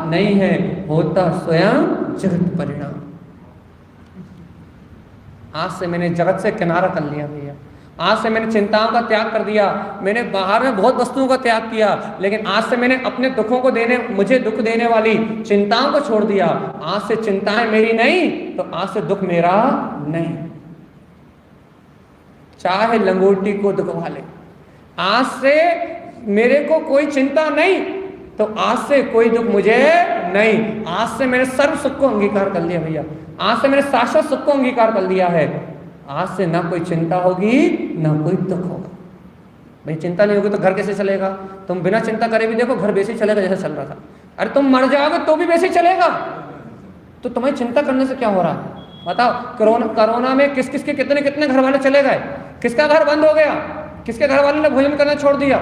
नहीं है, होता स्वयं जगत परिणाम। आज से मैंने जगत से किनारा कर लिया भैया, आज से मैंने चिंताओं का त्याग कर दिया, मैंने बाहर में बहुत वस्तुओं का त्याग किया, लेकिन आज से मैंने अपने दुखों को मुझे दुख देने वाली चिंताओं को छोड़ दिया। आज से चिंताएं मेरी नहीं, तो आज से दुख मेरा नहीं, चाहे लंगोटी को दुखवा ले। आज से मेरे को कोई चिंता नहीं, तो आज से कोई दुख मुझे नहीं। आज से मैंने सर्व सुख को अंगीकार कर लिया भैया, आज से मैंने शाश्वत सुख को अंगीकार कर लिया है। आज से ना कोई चिंता होगी ना कोई दुख होगा। भाई चिंता नहीं होगी तो घर कैसे चलेगा? तुम बिना चिंता करे भी देखो घर वैसे ही चलेगा जैसे चल रहा था। अरे तुम मर जाओगे तो भी वैसे ही चलेगा, तो तुम्हें चिंता करने से क्या हो रहा है? बताओ, कोरोना में किस किस के कितने कितने घर वाले चले गए, किसका घर बंद हो गया, किसके घर वाले ने भोजन करना छोड़ दिया,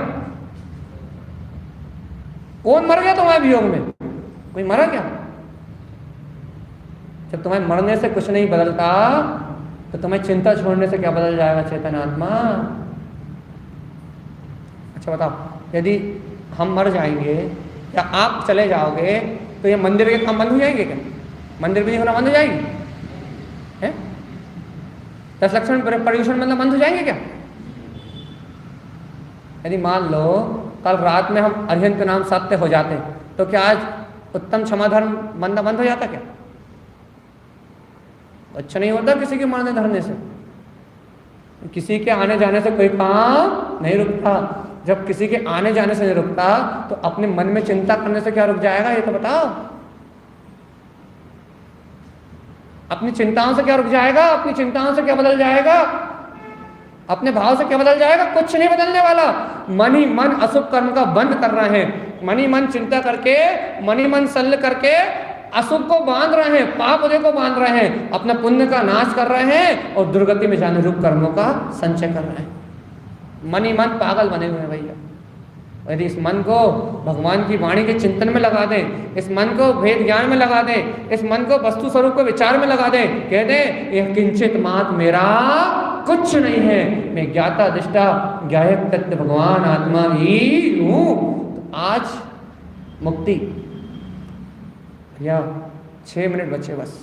कौन मर गया तुम्हारे वियोग में? कोई मरा क्या? जब तुम्हें मरने से कुछ नहीं बदलता तो तुम्हें चिंता छोड़ने से क्या बदल जाएगा चेतन आत्मा? अच्छा बताओ, यदि हम मर जाएंगे या आप चले जाओगे तो ये मंदिर के काम बंद हो जाएंगे क्या? मंदिर भी होना बंद हो जाएगी? है 10 लक्षण पर्यूषण मतलब बंद हो जाएंगे क्या? यदि मान लो कल रात में हम अरिहंत नाम सत्य हो जाते तो क्या आज उत्तम क्षमा धर्म बनना बंद हो जाता क्या? अच्छा नहीं होता किसी के मारने धरने से, किसी के आने जाने से कोई काम नहीं रुकता। जब किसी के आने जाने से नहीं रुकता तो अपने मन में चिंता करने से क्या रुक जाएगा? ये तो बताओ। अपनी चिंताओं से क्या रुक जाएगा? अपनी चिंताओं से क्या बदल जाएगा? अपने भाव से क्या बदल जाएगा? कुछ नहीं बदलने वाला। मन ही मन अशुभ कर्म का बंद कर रहे हैं, मन ही मन चिंता करके, मन ही मन शल्य करके अशुभ को बांध रहे हैं, पाप उदय को बांध रहे हैं, अपना पुण्य का नाश कर रहे हैं और दुर्गति में जाने रूप कर्मों का संचय कर रहे हैं। मन ही मन पागल बने हुए हैं भैया। यदि इस मन को भगवान की वाणी के चिंतन में लगा दें, इस मन को भेद ज्ञान में लगा दें, इस मन को वस्तु स्वरूप के विचार में लगा दें, कह दें यह किंचित मात्र मेरा कुछ नहीं है, मैं ज्ञाता दृष्टा ज्ञायक तत्व भगवान आत्मा ही हूं, तो आज मुक्ति। या 6 मिनट बचे बस,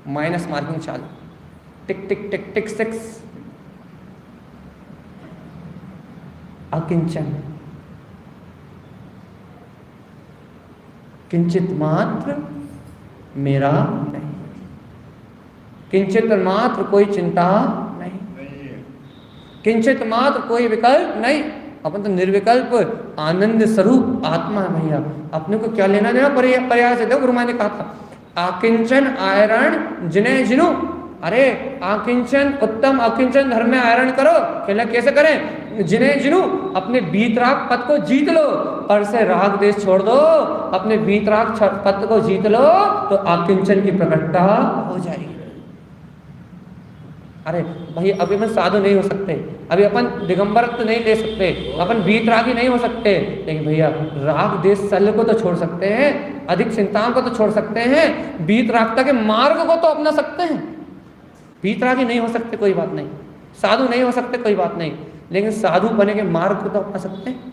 माइनस मार्किंग चालू, टिक टिक टिक टिक 6। अकिंचन, किंचित मात्र मेरा नहीं, किंचित मात्र कोई चिंता नहीं, किंचित मात्र कोई विकल्प नहीं। अपन तो निर्विकल्प आनंद स्वरूप आत्मा है भैया, अपने को क्या लेना देना पर्याय से। देखो गुरु माँ ने कहा था आकिंचन आयरण जिने जिनु, अरे आकिंचन उत्तम अकिंचन धर्म में आयरण करो, कहना कैसे करें, जिने जिनु अपने बीतराग पद को जीत लो, पर से राग देश छोड़ दो, अपने बीतराग पद को जीत लो तो आकिंचन की प्रकटता हो जाएगी। अरे भाई अभी अपन साधु नहीं हो सकते, अभी अपन दिगंबरत्व नहीं ले सकते, अपन बीतरागी नहीं हो सकते, लेकिन भैया राग देश शल्य को तो छोड़ सकते हैं, अधिक चिंताओं को तो छोड़ सकते हैं, बीतरागता के मार्ग को तो अपना सकते हैं। बीतरागी नहीं हो सकते कोई बात नहीं, साधु नहीं हो सकते कोई बात नहीं, लेकिन साधु बने के मार्ग को तो अपना सकते हैं,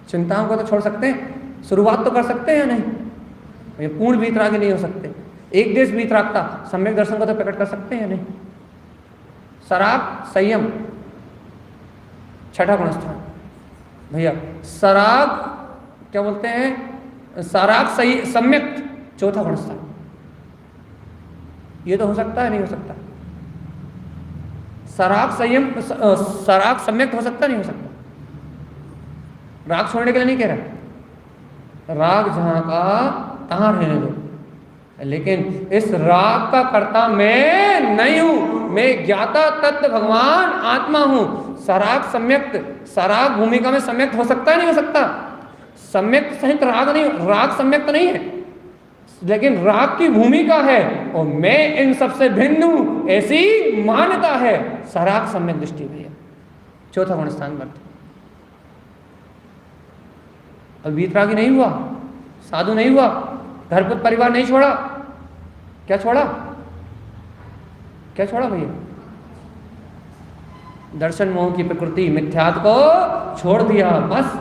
चिंताओं को तो छोड़ सकते हैं, शुरुआत तो कर सकते हैं या नहीं। पूर्ण बीतरागी नहीं हो सकते, एक देश बीतरागता सम्यक दर्शन को तो प्रकट कर सकते हैं या नहीं। सराग संयम छठा गुणस्थान भैया, सराग क्या बोलते हैं, सराग सम्यक चौथा गुणस्थान। ये तो हो सकता है नहीं हो सकता, सराग संयम सराग सम्यक हो सकता नहीं हो सकता। राग छोड़ने के लिए नहीं कह रहा, राग जहां का तहां रहने दो, लेकिन इस राग का कर्ता मैं नहीं हूं, मैं ज्ञाता तत्व भगवान आत्मा हूं। सराग सम्यक्त, सराग भूमिका में सम्यक्त हो सकता है नहीं हो सकता, सम्यक्त सहित राग नहीं, राग सम्यक्त नहीं है, लेकिन राग की भूमिका है और मैं इन सबसे भिन्न हूं, ऐसी मान्यता है। सराग सम्यक दृष्टि भैया चौथा गुण स्थान पर। अब वीतरागी नहीं हुआ, साधु नहीं हुआ, घर पर परिवार नहीं छोड़ा, क्या छोड़ा, क्या छोड़ा भैया, दर्शन मोह की प्रकृति मिथ्यात्व को छोड़ दिया। बस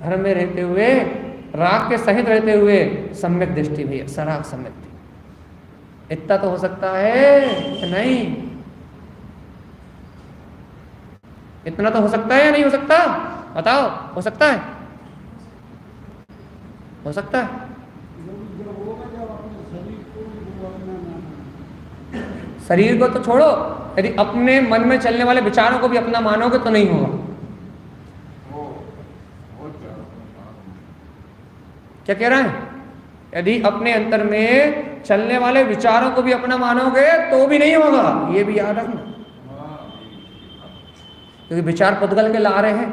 घर में रहते हुए राग के सहित रहते हुए सम्यक दृष्टि भैया, सराग सम्यक दृष्टि। इतना तो हो सकता है कि नहीं, इतना तो हो सकता है या नहीं हो सकता, बताओ, हो सकता है, हो सकता है। शरीर को तो छोड़ो, यदि अपने मन में चलने वाले विचारों को भी अपना मानोगे तो नहीं होगा। क्या कह रहा है, यदि अपने अंतर में चलने वाले विचारों को भी अपना मानोगे तो भी नहीं होगा, ये भी याद रखना, क्योंकि विचार पुद्गल के ला रहे हैं,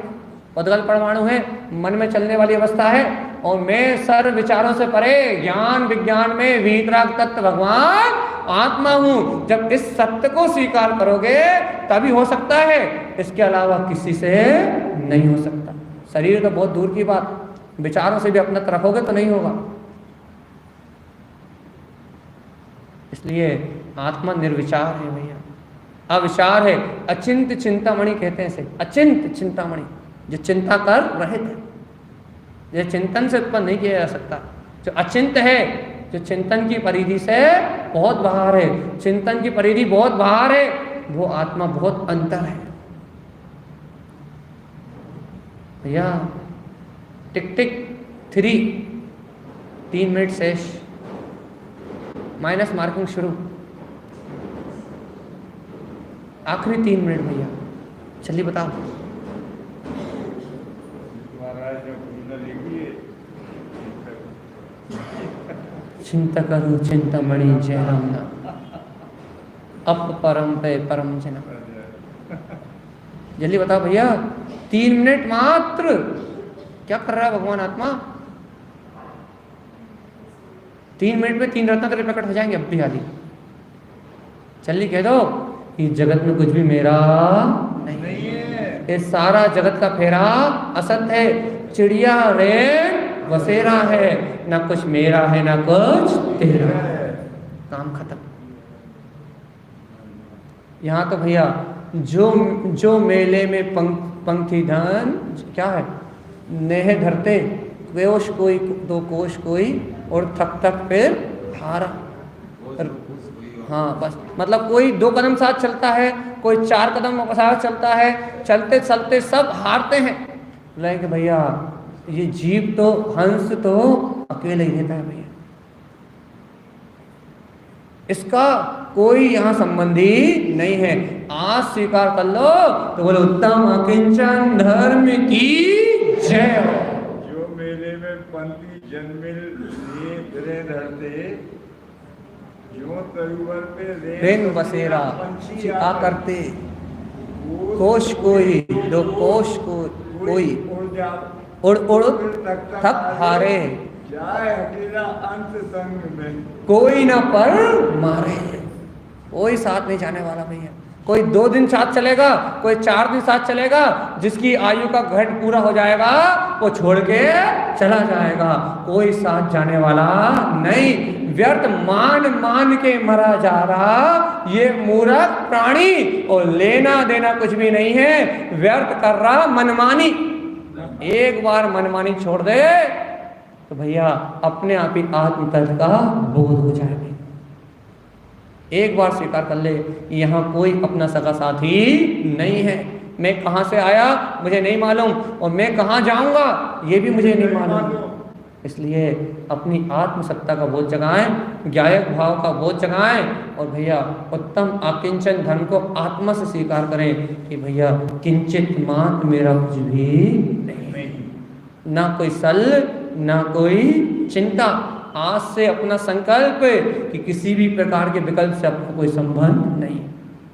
पुद्गल परमाणु है, मन में चलने वाली अवस्था है, और मैं सर्व विचारों से परे ज्ञान विज्ञान में वीतराग तत्व भगवान आत्मा हूं। जब इस सत्य को स्वीकार करोगे तभी हो सकता है, इसके अलावा किसी से नहीं हो सकता। शरीर तो बहुत दूर की बात, विचारों से भी अपना रखोगे तो नहीं होगा। इसलिए आत्मा निर्विचार है भैया, अविचार है, अचिंत चिंतामणि कहते हैं इसे, अचिंत चिंतामणि, जो चिंता कर रहे थे, जो चिंतन से उत्पन्न नहीं किया जा सकता, जो अचिंत है, जो चिंतन की परिधि से बहुत बाहर है, चिंतन की परिधि बहुत बाहर है, वो आत्मा बहुत अंतर है भैया। टिक टिक 3 मिनट शेष, माइनस मार्किंग शुरू, आखिरी 3 मिनट भैया, चलिए बताओ। चिंता करो चिंतामणि जय राम नाम, अप परम पे परम जना। जल्दी बताओ भैया, 3 मिनट मात्र, क्या कर रहा है भगवान आत्मा? 3 मिनट में 3 रत्न तेरे प्रकट हो जाएंगे अब भी आदि। जल्दी कह दो, इस जगत में कुछ भी मेरा नहीं है, ये सारा जगत का फेरा असत है, चिड़िया रेन बसेरा है, ना कुछ मेरा है ना कुछ तेरा, काम खत्म। यहाँ तो भैया जो मेले में पंक्ति धन क्या है, नेह धरते कोश कोई दो कोश कोई और थक थक फिर हारा। हाँ बस, मतलब कोई 2 कदम साथ चलता है, कोई 4 कदम साथ चलता है, चलते चलते सब हारते हैं। लेकिन भैया ये जीव तो, हंस तो अकेले ही रहता है भैया, इसका कोई यहाँ संबंधी नहीं है। आज स्वीकार कर लो तो बोलो उत्तम अकिंचन धर्म की जय हो। जो मेले में पंथी जन्मिल रे धरते, जो तरुवर पे रेन बसेरा आ करते, कोश कोई दो कोश कोई उड़ उड़ थक हारे, जाए अकेला अंत संग में, कोई ना पर मारे। कोई साथ नहीं जाने वाला भैया, कोई 2 दिन साथ चलेगा, कोई 4 दिन साथ चलेगा, जिसकी आयु का घट पूरा हो जाएगा वो छोड़ के चला जाएगा, कोई साथ जाने वाला नहीं। व्यर्थ मान मान के मरा जा रहा ये मूर्ख प्राणी, और लेना देना कुछ भी नहीं है, व्यर्थ कर रहा मनमानी। एक बार मनमानी छोड़ दे तो भैया अपने आप ही आत्म तत्व का बोध हो जाएगा। एक बार स्वीकार कर ले, यहाँ कोई अपना सगा साथी नहीं है। मैं कहाँ से आया मुझे नहीं मालूम, और मैं कहाँ जाऊंगा ये भी मुझे नहीं मालूम। इसलिए अपनी आत्मसत्ता का बोध जगाएं, ज्ञायक भाव का बोध जगाएं, और भैया उत्तम आकिंचन धर्म को आत्मा से स्वीकार करें कि भैया किंचित मात्र मेरा कुछ भी नहीं, ना कोई सल ना कोई चिंता। आज से अपना संकल्प कि किसी भी प्रकार के विकल्प से आपको कोई संबंध नहीं,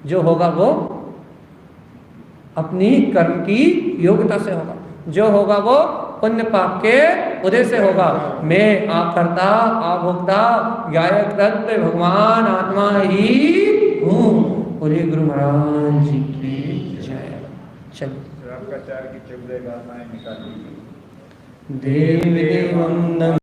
जो होगा वो अपनी कर्म की योग्यता से होगा, जो होगा वो पुण्य पाप के उदय से होगा। मैं आकर्ता आभोक्ता गायक तत्व भगवान आत्मा ही हूँ। बोलिए गुरु महाराज जी की जय। चलिए आपका 4 की 14 गाथाएं निकाल लीजिए। देव देवं